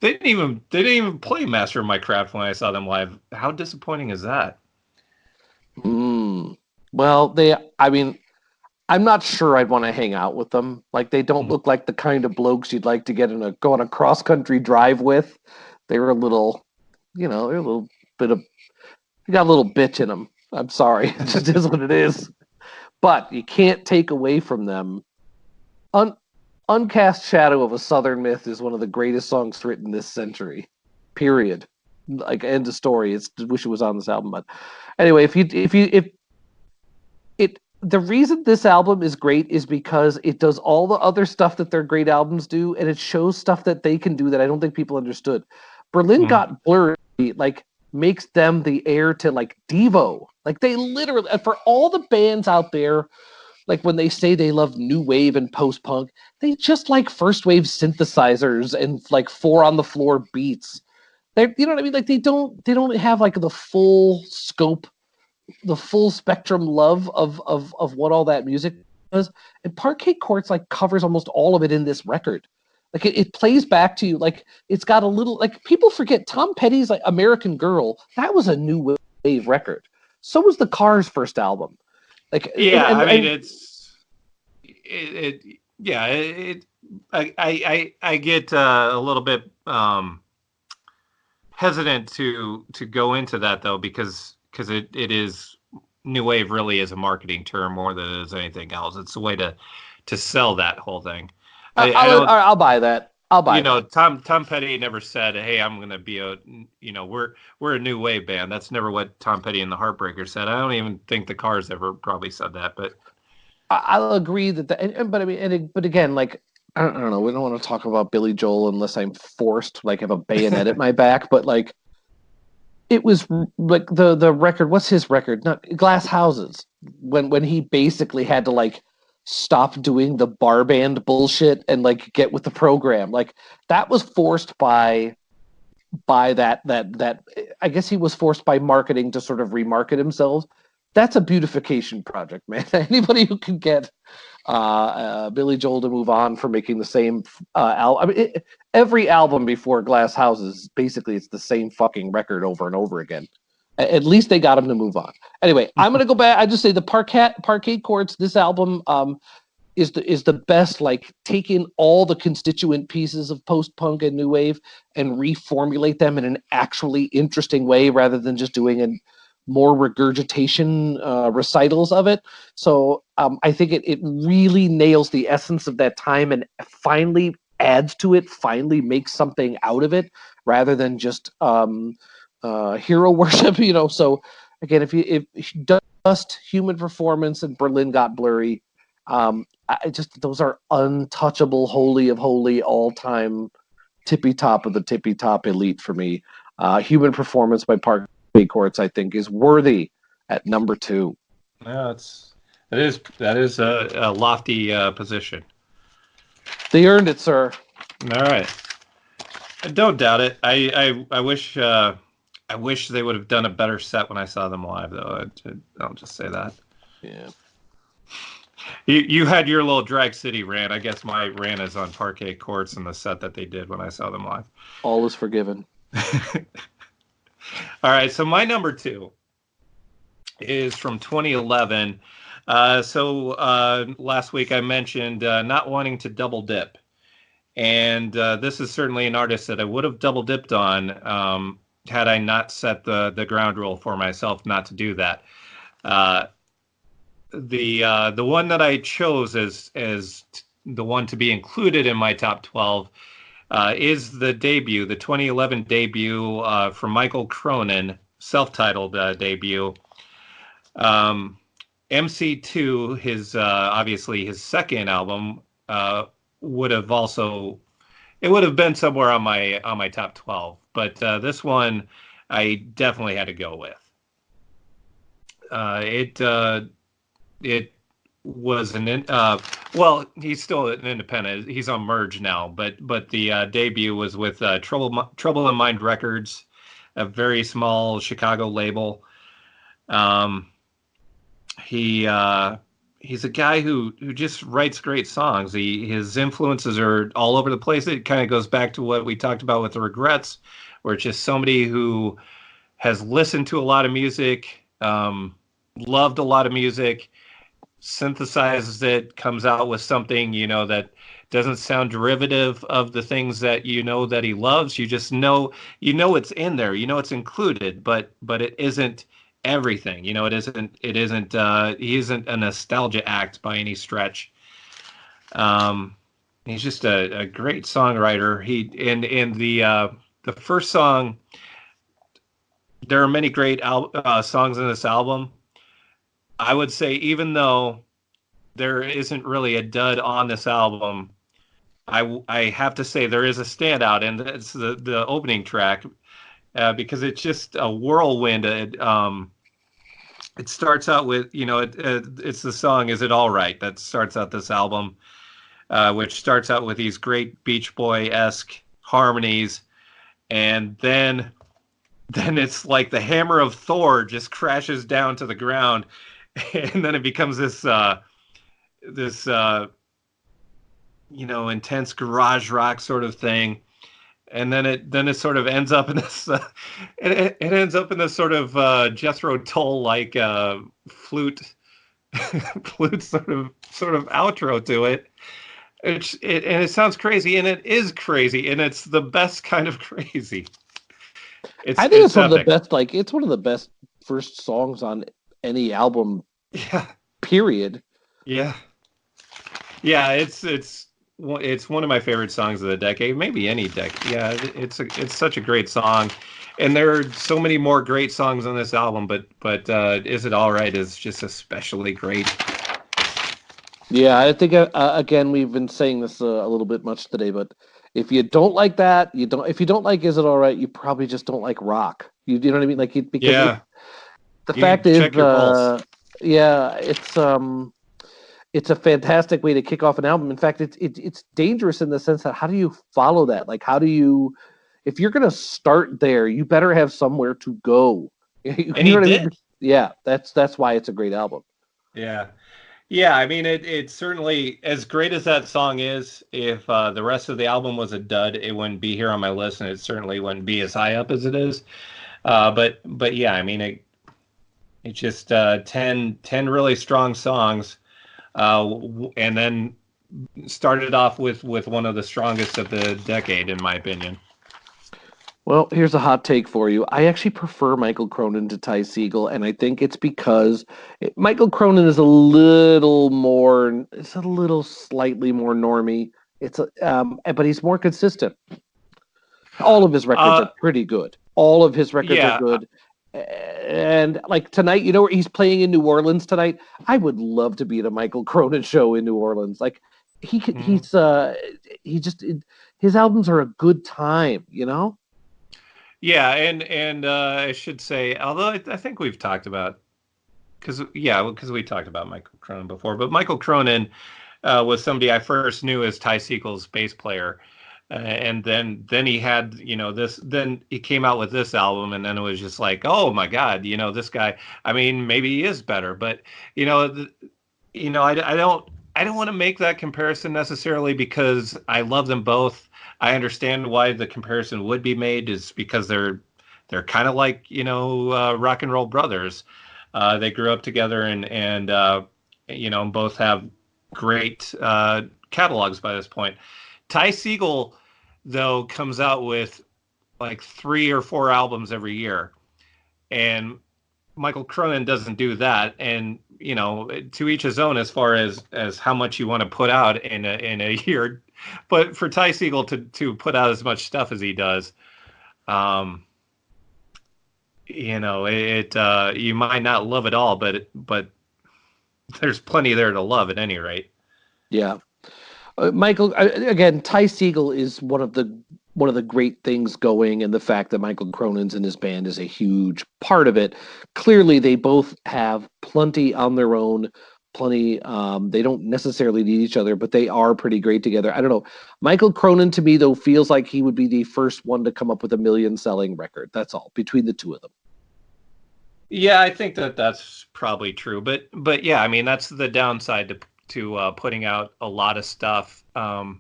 they didn't even play Master of My Craft when I saw them live. How disappointing is that? Well, I'm not sure I'd want to hang out with them. Like, they don't look like the kind of blokes you'd like to go on a cross country drive with. They're a little, they're a little bit of, they got a little bitch in them. I'm sorry. It just is what it is. But you can't take away from them. Uncast Shadow of a Southern Myth is one of the greatest songs written this century. Period. Like, end of story. I wish it was on this album, but anyway, the reason this album is great is because it does all the other stuff that their great albums do, and it shows stuff that they can do that I don't think people understood. Berlin Got Blurry, like, makes them the heir to, like, Devo. Like, they literally, for all the bands out there, like, when they say they love new wave and post-punk, they just like first wave synthesizers and, like, 4-on-the-floor beats. You know what I mean? Like, they don't have, like, the full scope, the full spectrum love of what all that music does. And Parquet Courts, like, covers almost all of it in this record. Like, it plays back to you. Like, it's got a little, like, people forget Tom Petty's, like, American Girl. That was a new wave record. So was the Cars' first album. Like, yeah, and, I mean, and, I get a little bit hesitant to go into that, though, because it is, new wave really is a marketing term more than it is anything else. It's a way to sell that whole thing. I'll buy that. I'll buy that. Tom Petty never said, "Hey, I'm going to be we're a new wave band." That's never what Tom Petty and the Heartbreakers said. I don't even think the Cars ever probably said that. But I'll agree but again, like, I don't know. We don't want to talk about Billy Joel unless I'm forced, like, have a bayonet at my back. But, like, it was like the record. What's his record? Not Glass Houses. When he basically had to, like, stop doing the bar band bullshit and, like, get with the program. Like, that was forced by that I guess he was forced by marketing to sort of remarket himself. That's a beautification project, man. Anybody who can get Billy Joel to move on from making the same album. I mean, every album before Glass Houses, basically, it's the same fucking record over and over again. At least they got him to move on. Anyway, I'm going to go back. I just say the Parquet Courts, this album is the best, like, taking all the constituent pieces of post-punk and new wave and reformulate them in an actually interesting way rather than just doing more regurgitation recitals of it. So I think it really nails the essence of that time and finally adds to it, finally makes something out of it rather than just hero worship, So again, if Dust, Human Performance, and Berlin Got Blurry, those are untouchable, holy of holy, all-time tippy top of the tippy top elite for me. Human Performance by Parquet Courts, I think, is worthy at number 2. Yeah, that is a lofty position. They earned it, sir. All right, I don't doubt it. I wish they would have done a better set when I saw them live, though. I'll just say that. Yeah. You had your little Drag City rant. I guess my rant is on Parquet Courts and the set that they did when I saw them live. All is forgiven. All right, so my number 2 is from 2011. Last week I mentioned not wanting to double dip. And this is certainly an artist that I would have double dipped on had I not set the ground rule for myself not to do that. The one that I chose as the one to be included in my top 12 is the 2011 debut from Michael Cronin, self-titled debut. MC2, his obviously his second album, would have been somewhere on my top 12, but this one I definitely had to go with. It was he's still an independent. He's on Merge now, but the debut was with Trouble in Mind Records, a very small Chicago label. He's a guy who just writes great songs. His influences are all over the place. It kind of goes back to what we talked about with the Regrets, where it's just somebody who has listened to a lot of music, loved a lot of music, synthesizes it, comes out with something, that doesn't sound derivative of the things that that he loves. You just know it's in there, it's included, but it isn't everything. You know, he isn't a nostalgia act by any stretch. He's just a great songwriter. He in the first song, there are many great songs in this album. I would say even though there isn't really a dud on this album, I have to say there is a standout, and it's the opening track, because it's just a whirlwind. It starts out with, it's the song "Is It All Right" that starts out this album, which starts out with these great Beach Boy-esque harmonies, and then it's like the hammer of Thor just crashes down to the ground, and then it becomes this intense garage rock sort of thing, and then it sort of ends up in this it ends up in this sort of Jethro Tull like flute flute sort of outro to it. And it sounds crazy, and it is crazy, and it's the best kind of crazy. I think it's one of the best. Like, it's one of the best first songs on any album. Yeah. Period. Yeah. Yeah. It's one of my favorite songs of the decade, maybe any decade. Yeah. It's such a great song, and there are so many more great songs on this album. But "Is It All Right" is just especially great. Yeah, I think again we've been saying this a little bit much today, but if you don't like that, you don't. If you don't like "Is It All Right," you probably just don't like rock. You know what I mean? Like, because yeah, the fact is, yeah, it's a fantastic way to kick off an album. In fact, it's dangerous in the sense that how do you follow that? Like, how do you, if you're going to start there, you better have somewhere to go. You know what I mean? Yeah, that's why it's a great album. Yeah. Yeah, I mean, it certainly, as great as that song is, if the rest of the album was a dud, it wouldn't be here on my list, and it certainly wouldn't be as high up as it is. But yeah, I mean, it's just 10 really strong songs, and then started off with one of the strongest of the decade, in my opinion. Well, here's a hot take for you. I actually prefer Michael Cronin to Ty Segall, and I think it's because Michael Cronin is a little slightly more normie. But he's more consistent. All of his records are pretty good. All of his records are good. And like tonight, he's playing in New Orleans tonight. I would love to be at a Michael Cronin show in New Orleans. Like his albums are a good time, Yeah, and I should say, although I think we've talked about, because we talked about Michael Cronin before, but Michael Cronin was somebody I first knew as Ty Segall's bass player, and then he had this. Then he came out with this album, and then it was just like, oh my God, this guy. I mean, maybe he is better, but I don't want to make that comparison necessarily because I love them both. I understand why the comparison would be made, is because they're kind of like rock and roll brothers. They grew up together and both have great catalogs by this point. Ty Segall, though, comes out with like 3 or 4 albums every year, and Michael Cronin doesn't do that. And to each his own as far as how much you want to put out in a year. But for Ty Segall to put out as much stuff as he does, you might not love it all, but there's plenty there to love at any rate. Yeah, Michael. Again, Ty Segall is one of the great things going, and the fact that Michael Cronin's in his band is a huge part of it. Clearly, they both have plenty on their own. Plenty. They don't necessarily need each other, but they are pretty great together. I don't know. Michael Cronin, to me, though, feels like he would be the first one to come up with a million-selling record. That's all, between the two of them. Yeah, I think that's probably true. But yeah, I mean, that's the downside to putting out a lot of stuff. But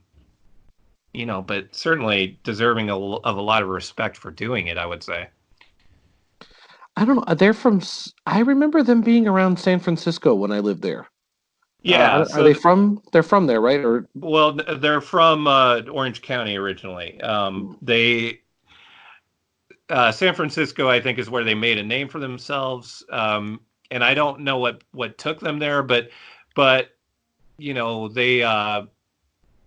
certainly deserving of a lot of respect for doing it, I would say. I don't know. I remember them being around San Francisco when I lived there. Yeah. Are they from? They're from there, right? Or they're from Orange County originally. San Francisco, I think, is where they made a name for themselves. And I don't know what took them there, but they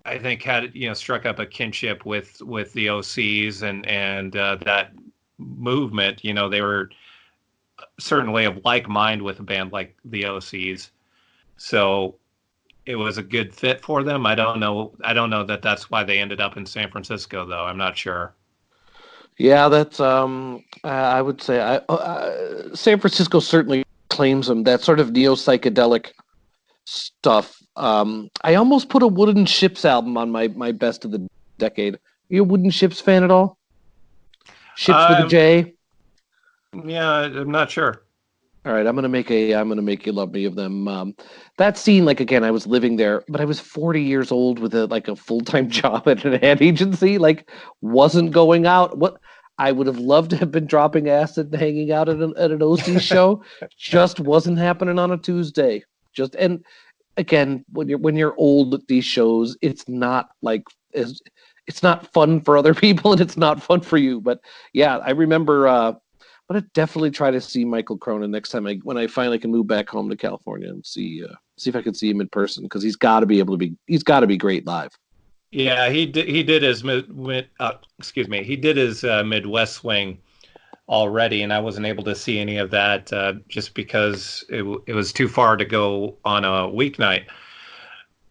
I think had struck up a kinship with the OCs and that movement. They were certainly of like mind with a band like the OCs, so it was a good fit for them. I don't know that that's why they ended up in San Francisco, though. I'm not sure. Yeah, that's I would say San Francisco certainly claims them. That sort of neo psychedelic stuff. I almost put a Wooden Ships album on my best of the decade. Are you a Wooden Ships fan at all? Ships with a J. Yeah, I'm not sure. All right, I'm gonna make you love me of them. That scene, like again, I was living there, but I was 40 years old with a full-time job at an ad agency. Like, wasn't going out. What I would have loved to have been dropping acid and hanging out at an OC show, just wasn't happening on a Tuesday. And again, when you're old at these shows, it's not it's not fun for other people and it's not fun for you. But yeah, I remember. I'm gonna definitely try to see Michael Cronin next time when I finally can move back home to California and see if I can see him in person, because he's got to be great live. Yeah, he did his Midwest swing already, and I wasn't able to see any of that just because it was too far to go on a weeknight.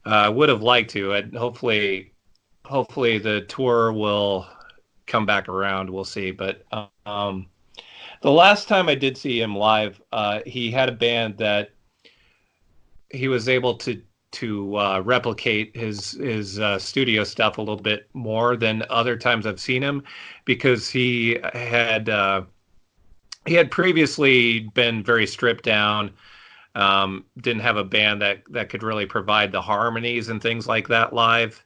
I would have liked to. And hopefully the tour will come back around. We'll see, but. The last time I did see him live, he had a band that he was able to replicate his studio stuff a little bit more than other times I've seen him, because he had previously been very stripped down, didn't have a band that could really provide the harmonies and things like that live,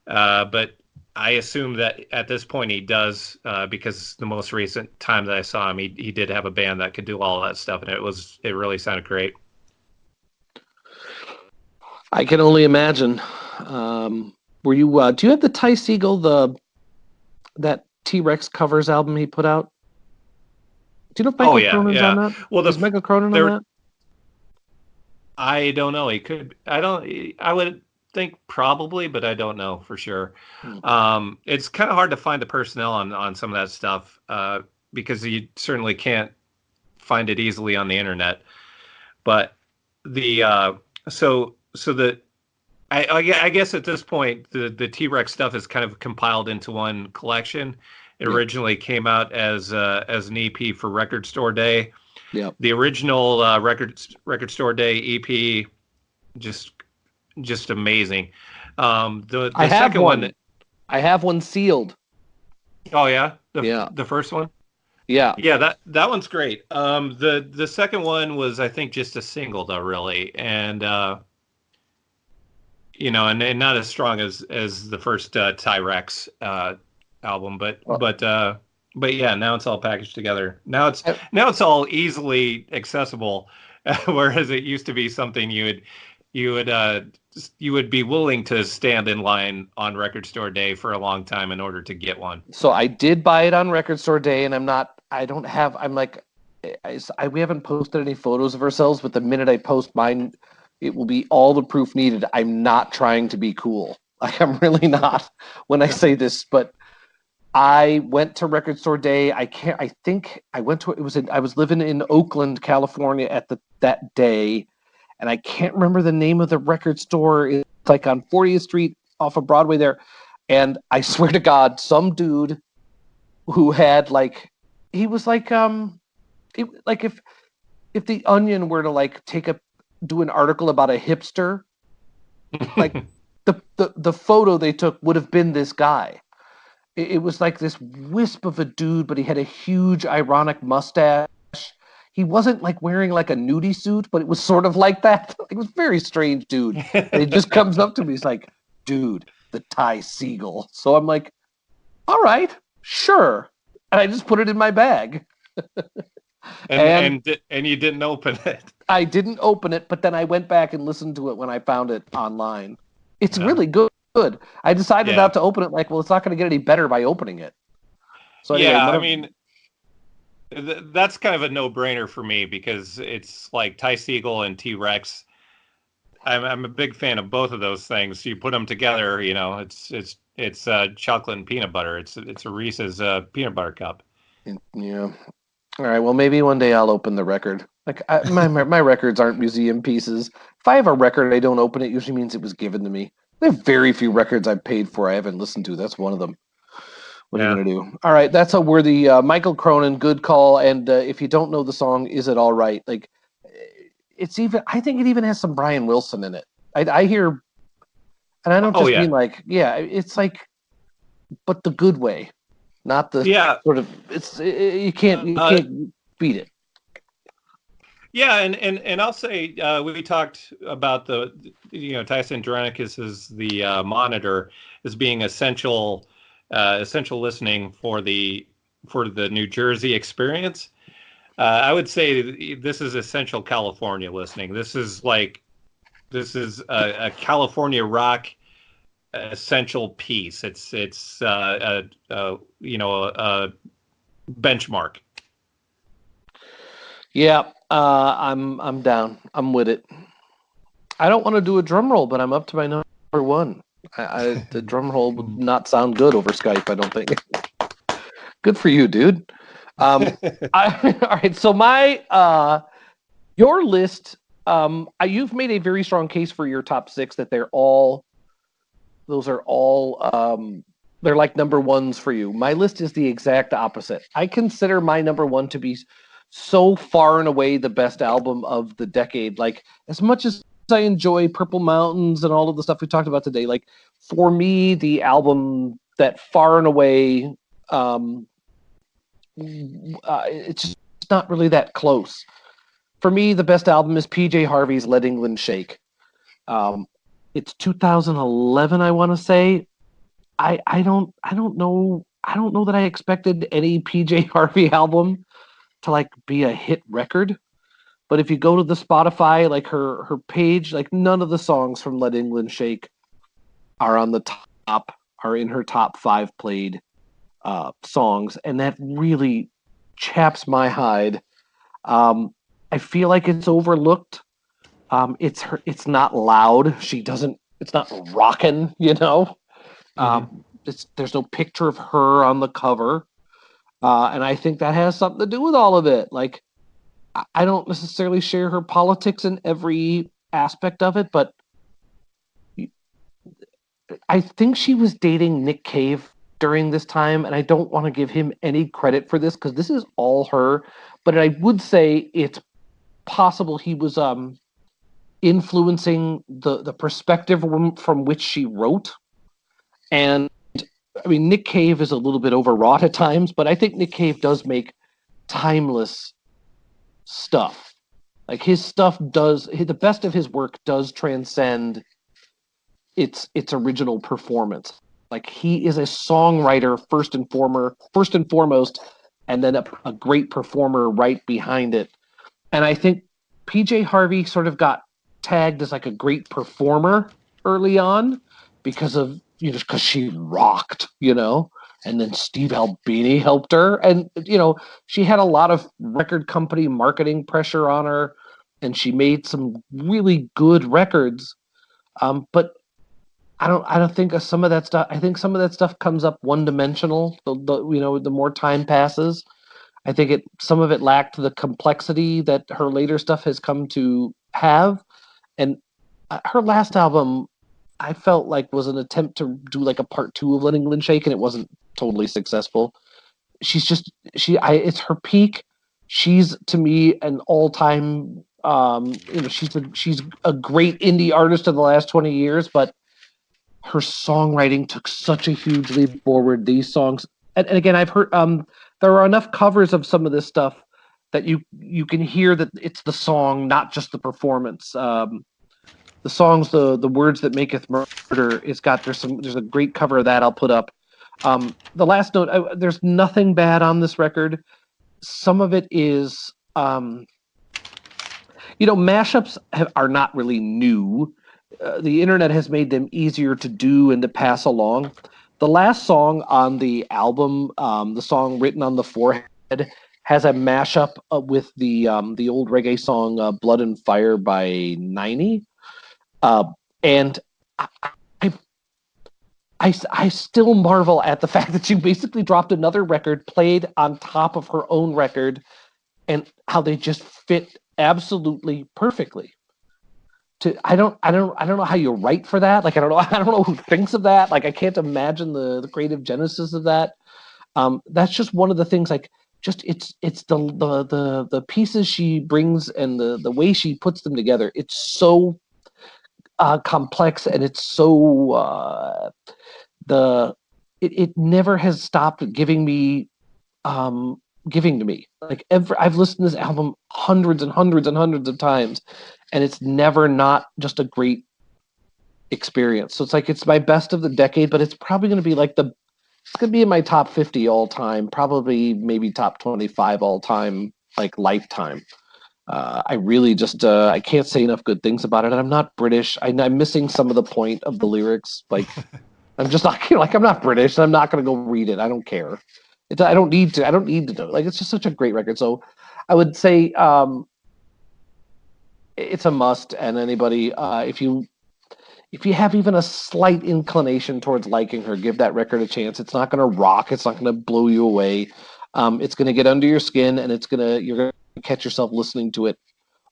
but I assume that at this point he does, because the most recent time that I saw him, he did have a band that could do all that stuff, and it really sounded great. I can only imagine. Were you? Do you have the Ty Segall that T-Rex covers album he put out? Do you know if Michael Cronin's on that? Well, is Michael Cronin on that? I don't know. He could. I would think probably, but I don't know for sure. It's kind of hard to find the personnel on some of that stuff, because you certainly can't find it easily on the internet. But I guess at this point the T-Rex stuff is kind of compiled into one collection. It originally came out as an EP for Record Store Day. Yeah. The original Record Store Day EP, just amazing. The second one. I have one sealed. Oh yeah, the first one. Yeah, that one's great. The second one was, I think, just a single though, really, and and not as strong as the first T-Rex album, but yeah, now it's all packaged together. Now it's all easily accessible, whereas it used to be something you would be willing to stand in line on Record Store Day for a long time in order to get one. So I did buy it on Record Store Day, and we haven't posted any photos of ourselves, but the minute I post mine, it will be all the proof needed. I'm not trying to be cool. Like, I'm really not when I say this, but I went to Record Store Day. I was living in Oakland, California that day. And I can't remember the name of the record store. It's like on 40th Street off of Broadway there. And I swear to God, some dude who had he was like if the Onion were to do an article about a hipster, like the photo they took would have been this guy. It was like this wisp of a dude, but he had a huge ironic mustache. He wasn't wearing a nudie suit, but it was sort of like that. It was a very strange dude. And he just comes up to me. He's like, dude, the Ty Segall. So I'm like, all right, sure. And I just put it in my bag. and you didn't open it. I didn't open it, but then I went back and listened to it when I found it online. It's really good. I decided not to open it. It's not going to get any better by opening it. So anyway, That's kind of a no-brainer for me because it's like Ty Segall and T-Rex. I'm a big fan of both of those things. You put them together, it's chocolate and peanut butter. It's a Reese's peanut butter cup. Yeah. All right. Well, maybe one day I'll open the record. Like my records aren't museum pieces. If I have a record, I don't open it. Usually means it was given to me. There are very few records I've paid for I haven't listened to. That's one of them. What are you gonna do? All right, that's a worthy Michael Cronin. Good call. And if you don't know the song, "Is It All Right?" Like, it's even. I think it even has some Brian Wilson in it. I hear, and I don't just mean like, yeah. It's like, but the good way, not the sort of. You can't beat it. Yeah, and I'll say we talked about Tyson Drenicus is the Monitor as being essential listening for the New Jersey experience. I would say this is essential California listening. This is a California rock essential piece. It's a benchmark. Yeah, I'm down. I'm with it. I don't want to do a drum roll, but I'm up to my number one. The drum roll would not sound good over Skype, I don't think. Good for you, dude. All right, so your list, you've made a very strong case for your top six that they're all they're like number ones for you. My list is the exact opposite. I consider my number one to be so far and away the best album of the decade. Like, as much as I enjoy Purple Mountains and all of the stuff we talked about today, like, for me, the album that far and away, it's just not really that close. For me, the best album is PJ Harvey's Let England Shake. It's 2011, I want to say. I don't know that I expected any PJ Harvey album to like be a hit record. But if you go to the Spotify, like her page, like none of the songs from Let England Shake are on the top, are in her top 5 played songs, and that really chaps my hide. I feel like it's overlooked. It's not loud. It's not rocking, there's no picture of her on the cover. And I think that has something to do with all of it. Like, I don't necessarily share her politics in every aspect of it, but I think she was dating Nick Cave during this time, and I don't want to give him any credit for this because this is all her. But I would say it's possible he was influencing the perspective from which she wrote. And I mean, Nick Cave is a little bit overwrought at times, but I think Nick Cave does make timeless stuff. Like, his stuff the best of his work does transcend its original performance. Like, he is a songwriter first and foremost, and then a great performer right behind it. And I think PJ Harvey sort of got tagged as like a great performer early on because she rocked, and then Steve Albini helped her. And, she had a lot of record company marketing pressure on her, and she made some really good records. But I don't think some of that stuff, I think some of that stuff comes up one-dimensional, the more time passes. I think some of it lacked the complexity that her later stuff has come to have. And her last album, I felt like, was an attempt to do like a part 2 of Let England Shake, and it wasn't totally successful. It's her peak. She's, to me, an all-time, she's a great indie artist of the last 20 years, but her songwriting took such a huge leap forward. These songs, and again, I've heard, there are enough covers of some of this stuff that you can hear that it's the song, not just the performance. The songs, the words that maketh murder, there's a great cover of that I'll put up. The last note, there's nothing bad on this record. Some of it is, mashups are not really new. The internet has made them easier to do and to pass along. The last song on the album, the song Written on the Forehead, has a mashup with the old reggae song "Blood and Fire" by 90, and I, I still marvel at the fact that she basically dropped another record played on top of her own record, and how they just fit absolutely perfectly. I don't know how you write for that. Like, I don't know who thinks of that. Like, I can't imagine the creative genesis of that. That's just one of the things. Like, just it's the pieces she brings and the way she puts them together. It's so complex, and it's so it never has stopped giving to me. Like, I've listened to this album hundreds and hundreds and hundreds of times, and it's never not just a great experience. So it's like, it's my best of the decade, but it's probably going to be like it's going to be in my top 50 all time, probably maybe top 25 all time, like lifetime. I really just I can't say enough good things about it. And I'm not British. I'm missing some of the point of the lyrics. Like, I'm just not, like, I'm not British. And I'm not going to go read it. I don't care. I don't need to. I don't need to know. Like, it's just such a great record. So I would say it's a must. And anybody, if you have even a slight inclination towards liking her, give that record a chance. It's not going to rock. It's not going to blow you away. It's going to get under your skin, and you're going to catch yourself listening to it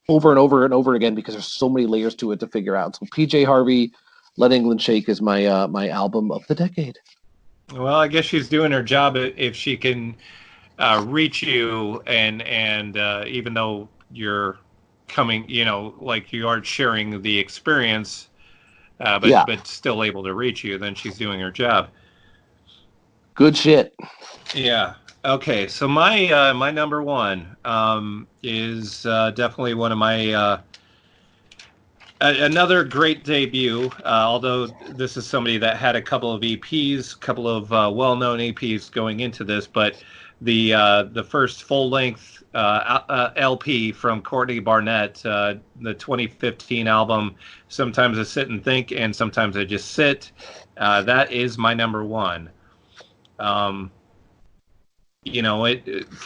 over and over and over again, because there's so many layers to it to figure out. So PJ Harvey, Let England Shake is my my album of the decade. Well, I guess she's doing her job if she can reach you, and even though you're coming, like you aren't sharing the experience, but still able to reach you, then she's doing her job. Good shit. Yeah. Okay. So my number one is definitely one of my another great debut. Although this is somebody that had a couple of EPs, couple of well-known EPs going into this, but the first full-length LP from Courtney Barnett, the 2015 album, Sometimes I Sit and Think, and Sometimes I Just Sit. That is my number one. For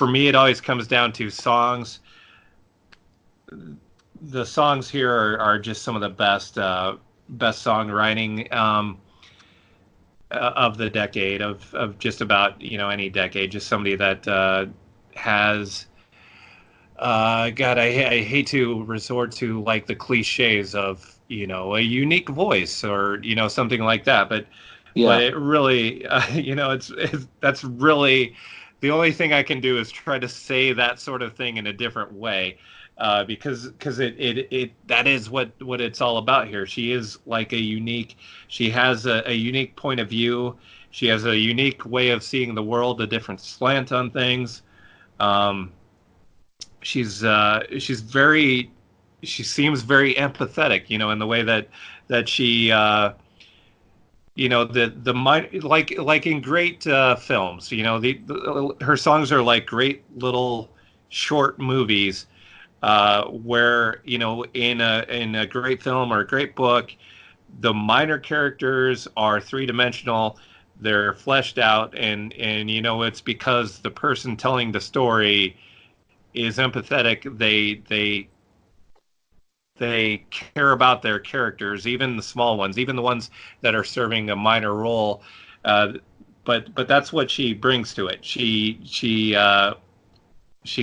me, it always comes down to songs. The songs here are just some of the best songwriting of the decade, of just about any decade. Just somebody that has God, I hate to resort to like the cliches of a unique voice or something like that, but it really that's really the only thing I can do is try to say that sort of thing in a different way. Because it that is what it's all about here. She is like she has a unique point of view. She has a unique way of seeing the world, a different slant on things. She seems very empathetic, in the way that she like in great films, her songs are like great little short movies. Where in a great film or a great book, the minor characters are three-dimensional, they're fleshed out, and it's because the person telling the story is empathetic. They care about their characters, even the small ones, even the ones that are serving a minor role. But that's what she brings to it. She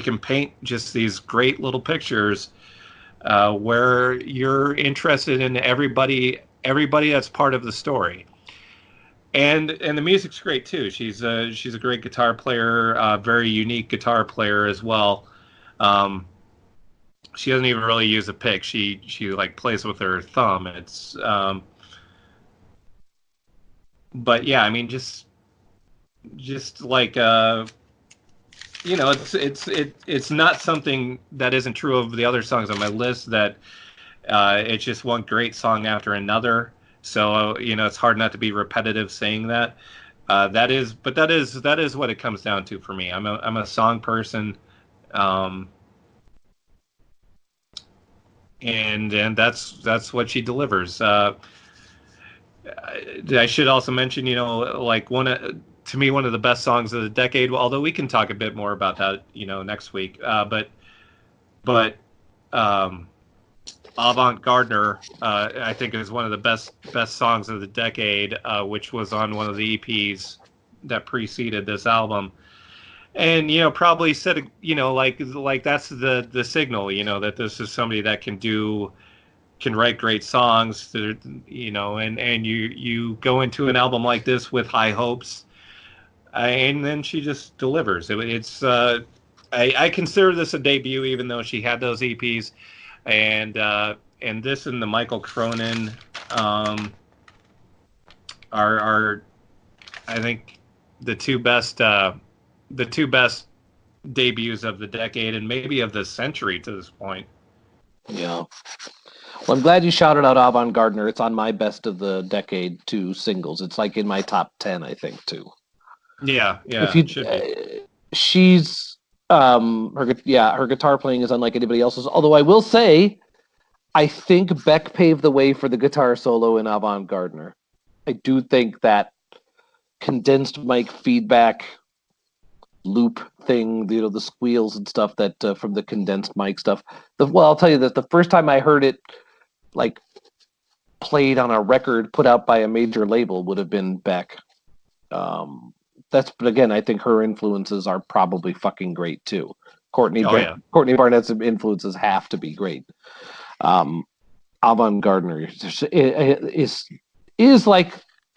can paint just these great little pictures where you're interested in everybody that's part of the story. And the music's great too. She's a great guitar player, very unique guitar player as well. She doesn't even really use a pick. She like plays with her thumb. It's but yeah, I mean, just like it's not something that isn't true of the other songs on my list, that it's just one great song after another. So it's hard not to be repetitive saying that. That is what it comes down to for me. I'm a song person, and that's what she delivers. I should also mention, like to me, one of the best songs of the decade. Although we can talk a bit more about that, next week. But Avant Gardner, I think, is one of the best songs of the decade, which was on one of the EPs that preceded this album. And probably said, like that's the signal, that this is somebody that can write great songs, and you go into an album like this with high hopes, and then she just delivers. I consider this a debut, even though she had those EPs, and this and the Michael Cronin are I think the two best debuts of the decade and maybe of the century to this point. Yeah. Well, I'm glad you shouted out Avant Gardner. It's on my best of the decade 2 singles. It's like in my top 10, I think, too. Yeah, If you, it should be. She's her guitar playing is unlike anybody else's. Although I will say, I think Beck paved the way for the guitar solo in Avant Gardner. I do think that condensed mic feedback loop thing, the squeals and stuff that from the condensed mic stuff. I'll tell you that the first time I heard it, like played on a record put out by a major label, would have been Beck. But again, I think her influences are probably fucking great too. Courtney Barnett's influences have to be great. Avant Gardner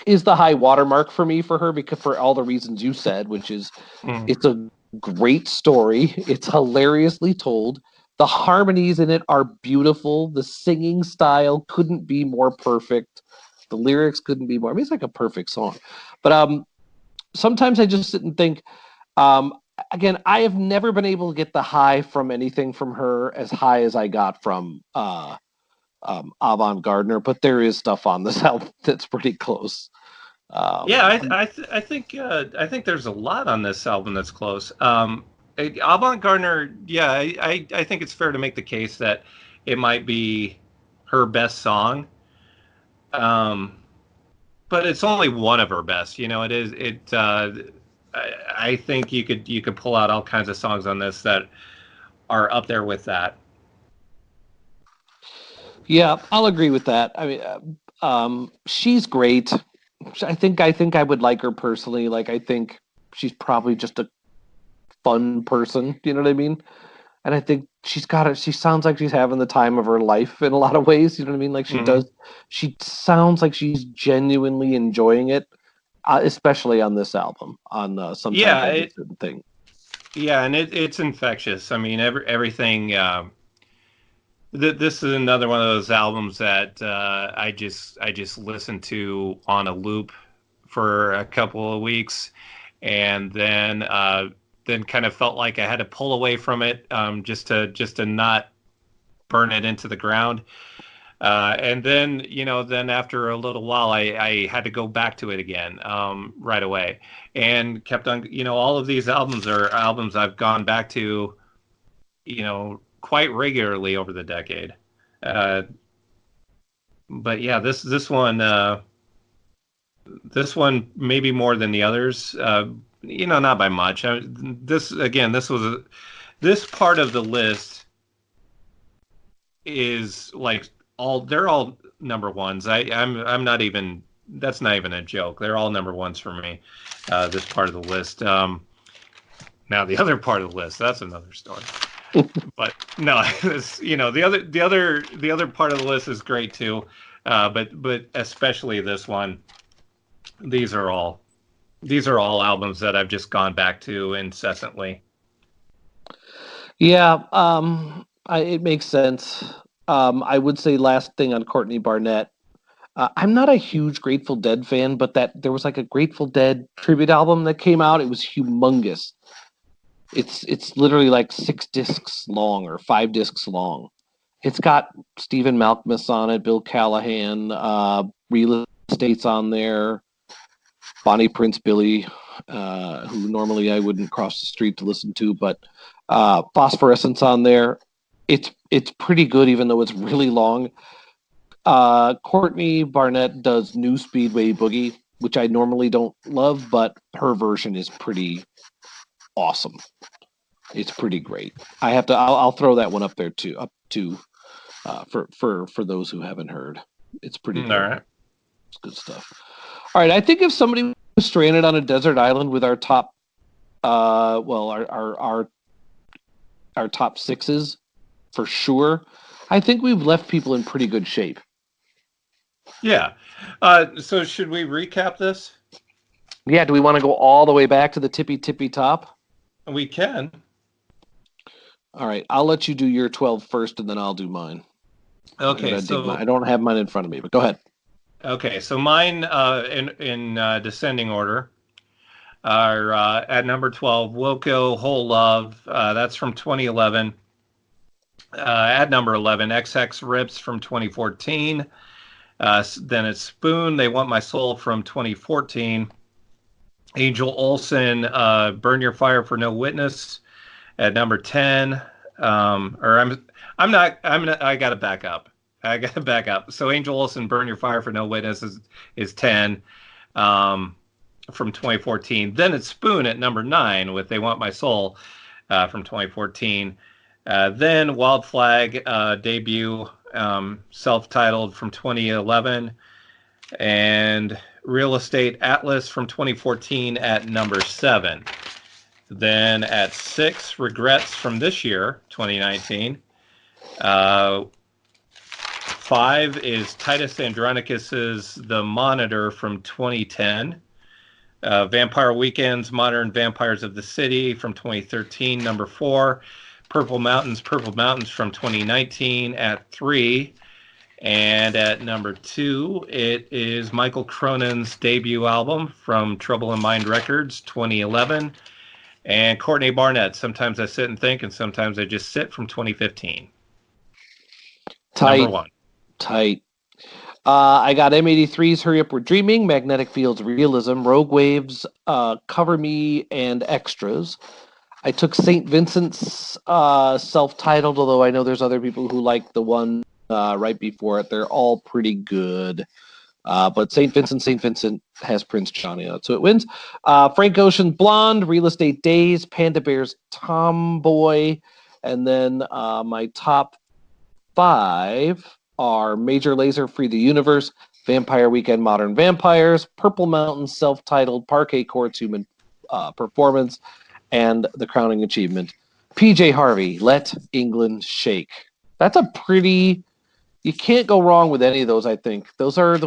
is the high watermark for me for her, because for all the reasons you said, which is it's a great story. It's hilariously told. The harmonies in it are beautiful. The singing style couldn't be more perfect. The lyrics couldn't be more. I mean, it's like a perfect song. But sometimes I just sit and think, again, I have never been able to get the high from anything from her as high as I got from Avant Gardner, but there is stuff on this album that's pretty close. I think there's a lot on this album that's close. Avant Gardner, I think it's fair to make the case that it might be her best song. But it's only one of her best. It is. I think you could pull out all kinds of songs on this that are up there with that. Yeah, I'll agree with that. I mean, she's great. I think I would like her personally. Like, I think she's probably just a fun person. You know what I mean? And I think she sounds like she's having the time of her life in a lot of ways. You know what I mean? Like she does. She sounds like she's genuinely enjoying it, especially on this album. On Sometimes Thing. Yeah, and it's infectious. I mean, everything. This is another one of those albums that I just listened to on a loop for a couple of weeks, and then kind of felt like I had to pull away from it just to not burn it into the ground. And then then after a little while, I had to go back to it again right away, and kept on. All of these albums are albums I've gone back to, quite regularly over the decade. But yeah, this one maybe more than the others. Not by much. This part of the list is like they're all number ones. I'm not even. That's not even a joke. They're all number ones for me. This part of the list. Now the other part of the list, that's another story. But no, the other part of the list is great too. But especially this one. These are all albums that I've just gone back to incessantly. Yeah, it makes sense. I would say last thing on Courtney Barnett. I'm not a huge Grateful Dead fan, but there was like a Grateful Dead tribute album that came out. It was humongous. It's literally like 6 discs long or 5 discs long. It's got Stephen Malkmus on it, Bill Callahan, Real Estate's on there, Bonnie Prince Billy, who normally I wouldn't cross the street to listen to, but Phosphorescence on there. It's pretty good, even though it's really long. Courtney Barnett does New Speedway Boogie, which I normally don't love, but her version is pretty awesome. It's pretty great. I'll throw that one up there too, for those who haven't heard. It's pretty good. All right. It's good stuff. All right, I think if somebody was stranded on a desert island with our top, our top sixes, for sure, I think we've left people in pretty good shape. Yeah. So should we recap this? Yeah. Do we want to go all the way back to the tippy top? We can. All right. I'll let you do your 12 first, and then I'll do mine. Okay. So I don't have mine in front of me, but go ahead. Okay. So mine, in descending order, are at number 12, Wilco, Whole Love. That's from 2011. At number 11, XX Rips from 2014. Then it's Spoon, They Want My Soul from 2014. Angel Olsen, Burn Your Fire for No Witness at number 10. I gotta back up. So Angel Olsen, Burn Your Fire for No Witness is 10 from 2014. Then it's Spoon at number 9 with They Want My Soul from 2014. Then Wild Flag debut, self-titled from 2011, and Real Estate Atlas from 2014 at number 7. Then at 6, Regrets from this year, 2019. 5 is Titus Andronicus's The Monitor from 2010. Vampire Weekend's Modern Vampires of the City from 2013, number 4. Purple Mountains from 2019 at 3. And at number 2, it is Michael Cronin's debut album from Trouble in Mind Records, 2011. And Courtney Barnett, Sometimes I Sit and Think, and Sometimes I Just Sit from 2015. Tight. Number 1. Tight. I got M83's Hurry Up We're Dreaming, Magnetic Field's Realism, Rogue Waves, Cover Me, and Extras. I took St. Vincent's self-titled, although I know there's other people who like the one right before it. They're all pretty good. But St. Vincent has Prince Johnny on it, so it wins. Frank Ocean's Blonde, Real Estate Days, Panda Bear's Tomboy, and then my top 5 are Major Lazer, Free the Universe, Vampire Weekend, Modern Vampires, Purple Mountain, self-titled, Parquet Courts, Human Performance, and the crowning achievement, PJ Harvey, Let England Shake. That's a pretty. You can't go wrong with any of those. I think those are.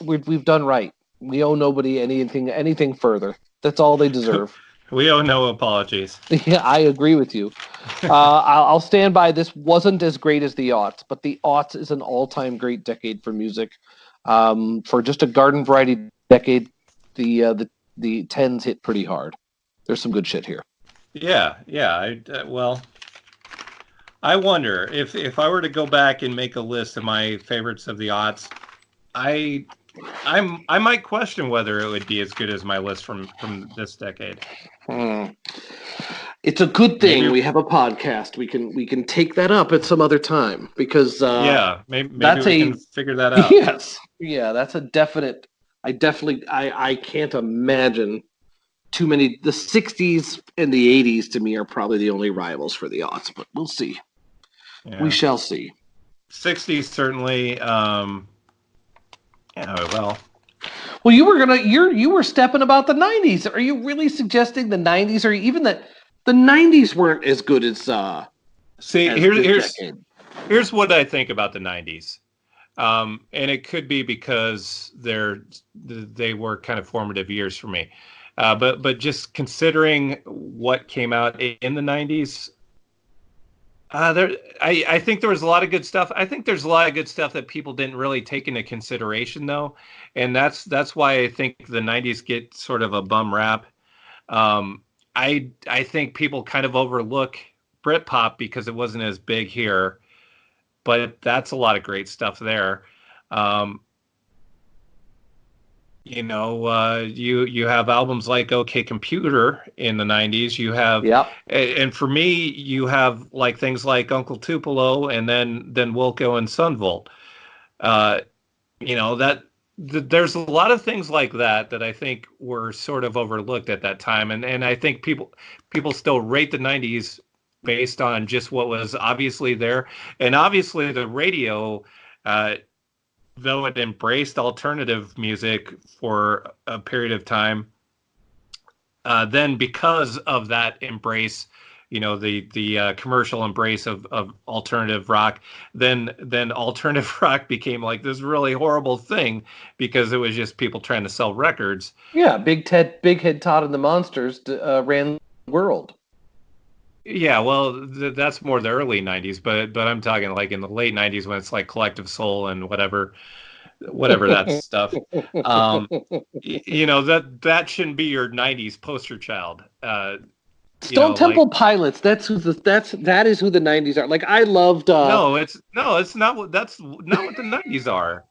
We've done right. We owe nobody anything further. That's all they deserve. We owe no apologies. Yeah, I agree with you. I'll stand by. This wasn't as great as the aughts, but the aughts is an all-time great decade for music. For just a garden variety decade, the 10s hit pretty hard. There's some good shit here. Yeah. I wonder if I were to go back and make a list of my favorites of the aughts, I might question whether it would be as good as my list from this decade. It's a good thing we have a podcast. We can take that up at some other time because maybe we can figure that out. Yes, yeah, that's a definite. I can't imagine too many. The 60s and the 80s to me are probably the only rivals for the aughts, but we'll see. Yeah. We shall see. 60s certainly. Well, you were stepping about the 90s. Are you really suggesting the 90s, or even the 90s weren't as good as? Here's what I think about the 90s, and it could be because they were kind of formative years for me. But just considering what came out in the 90s, I think there was a lot of good stuff. I think there's a lot of good stuff that people didn't really take into consideration, though, and that's why I think the 90s get sort of a bum rap. I think people kind of overlook Britpop because it wasn't as big here, but that's a lot of great stuff there. You have albums like OK Computer in the 90s. You have, and for me, you have like things like Uncle Tupelo and then Wilco and Sunvolt. there's a lot of things like that I think were sort of overlooked at that time, and I think people still rate the '90s based on just what was obviously there, and obviously the radio, uh, though it embraced alternative music for a period of time, then because of that embrace, the commercial embrace of alternative rock, then alternative rock became like this really horrible thing because it was just people trying to sell records. Yeah, Big Head Todd and the Monsters ran the world. Yeah, well, that's more the early '90s, but I'm talking like in the late '90s when it's like Collective Soul and whatever that stuff. That shouldn't be your '90s poster child. Stone Temple like, Pilots. That is who the '90s are. Like I loved. It's not that's not what the '90s are.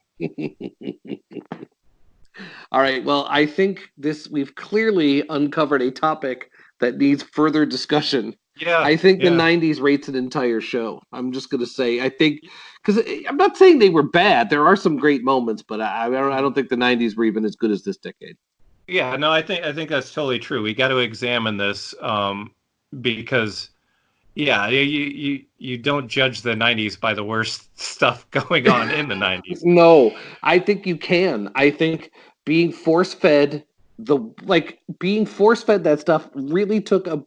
All right. Well, I think we've clearly uncovered a topic that needs further discussion. Yeah. I think the '90s rates an entire show. I'm just going to say, I think, because I'm not saying they were bad. There are some great moments, but I don't think the '90s were even as good as this decade. Yeah, no, I think that's totally true. We got to examine this because, yeah, you don't judge the '90s by the worst stuff going on in the '90s. No, I think you can. I think being force fed that stuff really took the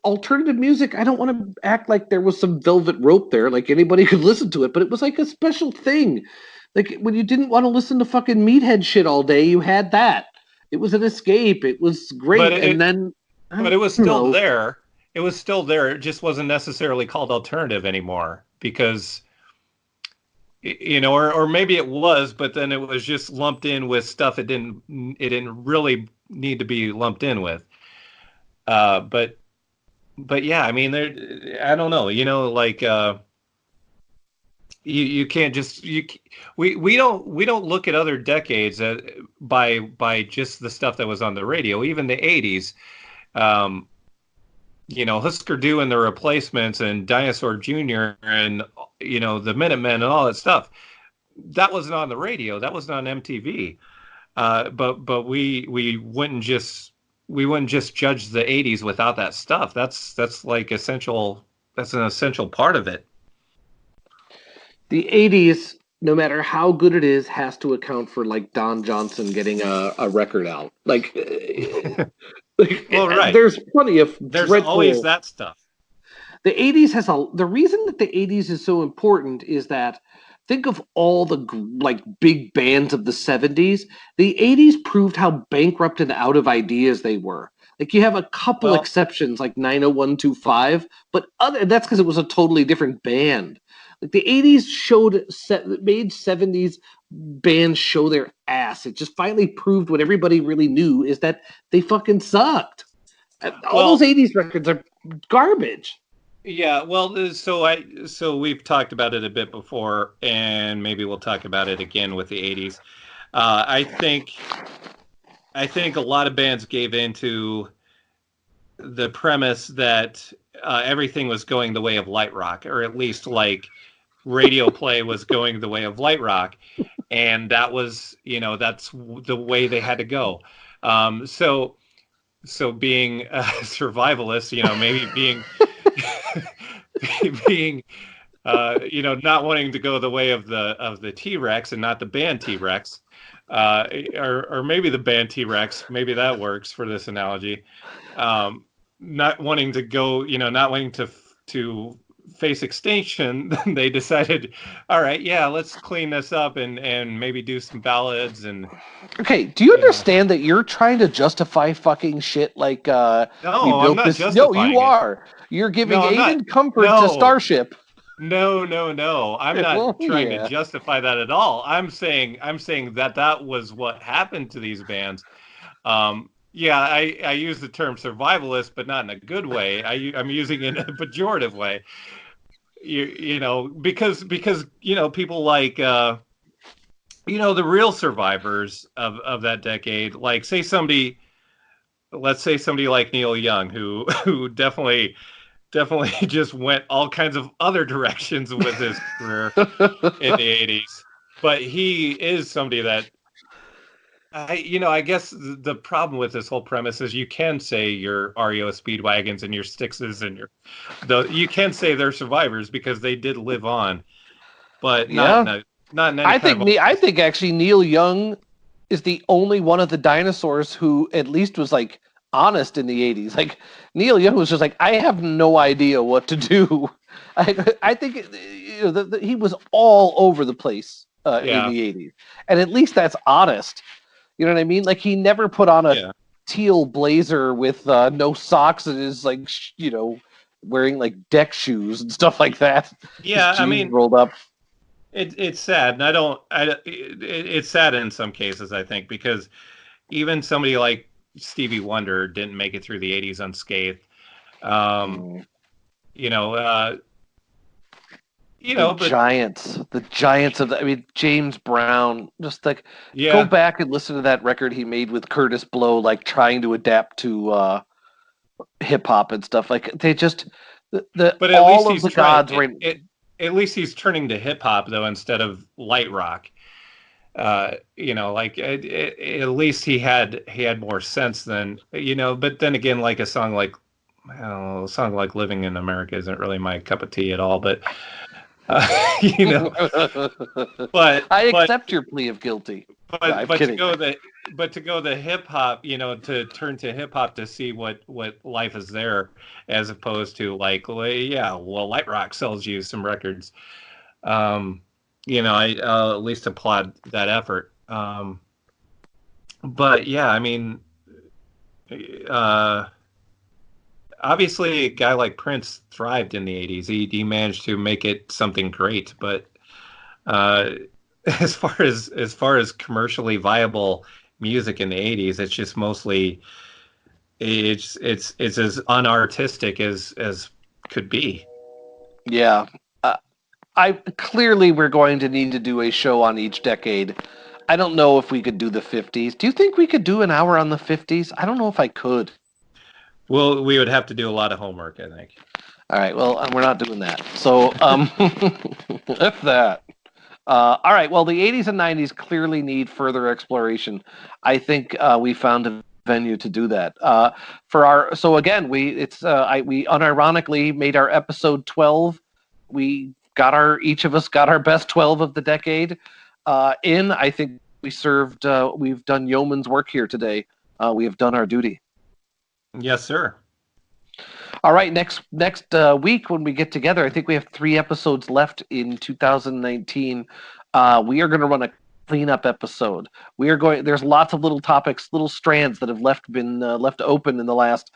alternative music. I don't want to act like there was some velvet rope there, like anybody could listen to it, but it was like a special thing. Like when you didn't want to listen to fucking Meathead shit all day, you had that. It was an escape. It was great. But it was still there. It was still there. It just wasn't necessarily called alternative anymore because, or maybe it was, but then it was just lumped in with stuff it didn't really need to be lumped in with. But yeah, I mean, I don't know, like, you can't just, we don't look at other decades by just the stuff that was on the radio, even the '80s, Husker Du and the Replacements and Dinosaur Jr. and, the Minutemen and all that stuff. That wasn't on the radio. That wasn't on MTV. But we wouldn't just judge the '80s without that stuff. That's like essential. That's an essential part of it. The '80s, no matter how good it is, has to account for like Don Johnson getting a record out. Like, well, right. There's plenty of. There's always that stuff. The '80s the reason that the '80s is so important is that think of all the like big bands of the '70s. The '80s proved how bankrupt and out of ideas they were. Like you have a couple exceptions, like 90125, but that's because it was a totally different band. Like the '80s made '70s bands show their ass. It just finally proved what everybody really knew is that they fucking sucked. All those '80s records are garbage. Yeah, well, so we've talked about it a bit before, and maybe we'll talk about it again with the '80s. I think a lot of bands gave into the premise that everything was going the way of light rock, or at least like radio play was going the way of light rock, and that was, that's the way they had to go. So being a survivalist, maybe being not wanting to go the way of the T-Rex and not the band T-Rex, or maybe the band T-Rex, maybe that works for this analogy. Not wanting to go, not wanting to face extinction, they decided, all right, yeah, let's clean this up and maybe do some ballads and. Okay, do you understand that you're trying to justify fucking shit like no, I'm not justifying No, you are. You're giving Aiden comfort to Starship. No. I'm not trying to justify that at all. I'm saying that was what happened to these bands. Yeah, I use the term survivalist, but not in a good way. I'm using it in a pejorative way. Because people like the real survivors of that decade, like let's say somebody like Neil Young, who definitely just went all kinds of other directions with his career in the '80s. but he is somebody that I guess the problem with this whole premise is you can say your REO Speedwagons and your Styxes and you can say they're survivors because they did live on, but not in any kind of. I think actually Neil Young is the only one of the dinosaurs who at least was like honest in the 80s. Like Neil Young was just like, I have no idea what to do. I think he was all over the place in the 80s, and at least that's honest. You know what I mean? Like he never put on a teal blazer with no socks and is like wearing like deck shoes and stuff like that. Yeah, I mean, rolled up. It's sad, and it's sad in some cases, I think, because even somebody like Stevie Wonder didn't make it through the 80s unscathed. The giants of James Brown, just like go back and listen to that record he made with Curtis Blow, like trying to adapt to hip hop and stuff. Like they just but all of the gods were. At least he's turning to hip hop though instead of light rock. At least he had more sense than But then again, like a song like "Living in America" isn't really my cup of tea at all. But but I accept your plea of guilty. But to go the hip hop, to turn to hip hop to see what life is there, as opposed to light rock sells you some records. I'll at least applaud that effort. But yeah, obviously a guy like Prince thrived in the 80s. He managed to make it something great, but as far as commercially viable music in the 80s, it's just mostly it's as unartistic as could be. Yeah. We're going to need to do a show on each decade. I don't know if we could do the 50s. Do you think we could do an hour on the 50s? I don't know if I could. Well, we would have to do a lot of homework, I think. All right. Well, we're not doing that. So, if that. All right. Well, the 80s and 90s clearly need further exploration. I think we found a venue to do that. We unironically made our episode 12. Each of us got our best 12 of the decade. I think we've done yeoman's work here today. We have done our duty. Yes, sir. All right, next week when we get together, I think we have 3 episodes left in 2019. We are going to run a cleanup episode. There's lots of little topics, little strands that have been left open in the last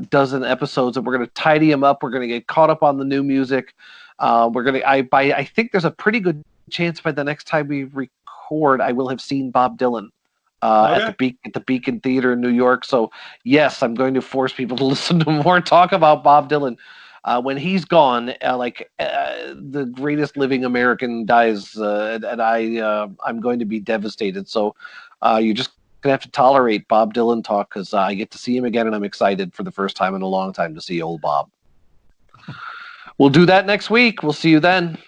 dozen episodes, and we're going to tidy them up. We're going to get caught up on the new music. I think there's a pretty good chance by the next time we record, I will have seen Bob Dylan. At the Beacon Theater in New York. So yes, I'm going to force people to listen to more talk about Bob Dylan. When he's gone, the greatest living American dies, and I'm going to be devastated. So you're just gonna have to tolerate Bob Dylan talk because I get to see him again, and I'm excited for the first time in a long time to see old Bob. We'll do that next week. We'll see you then.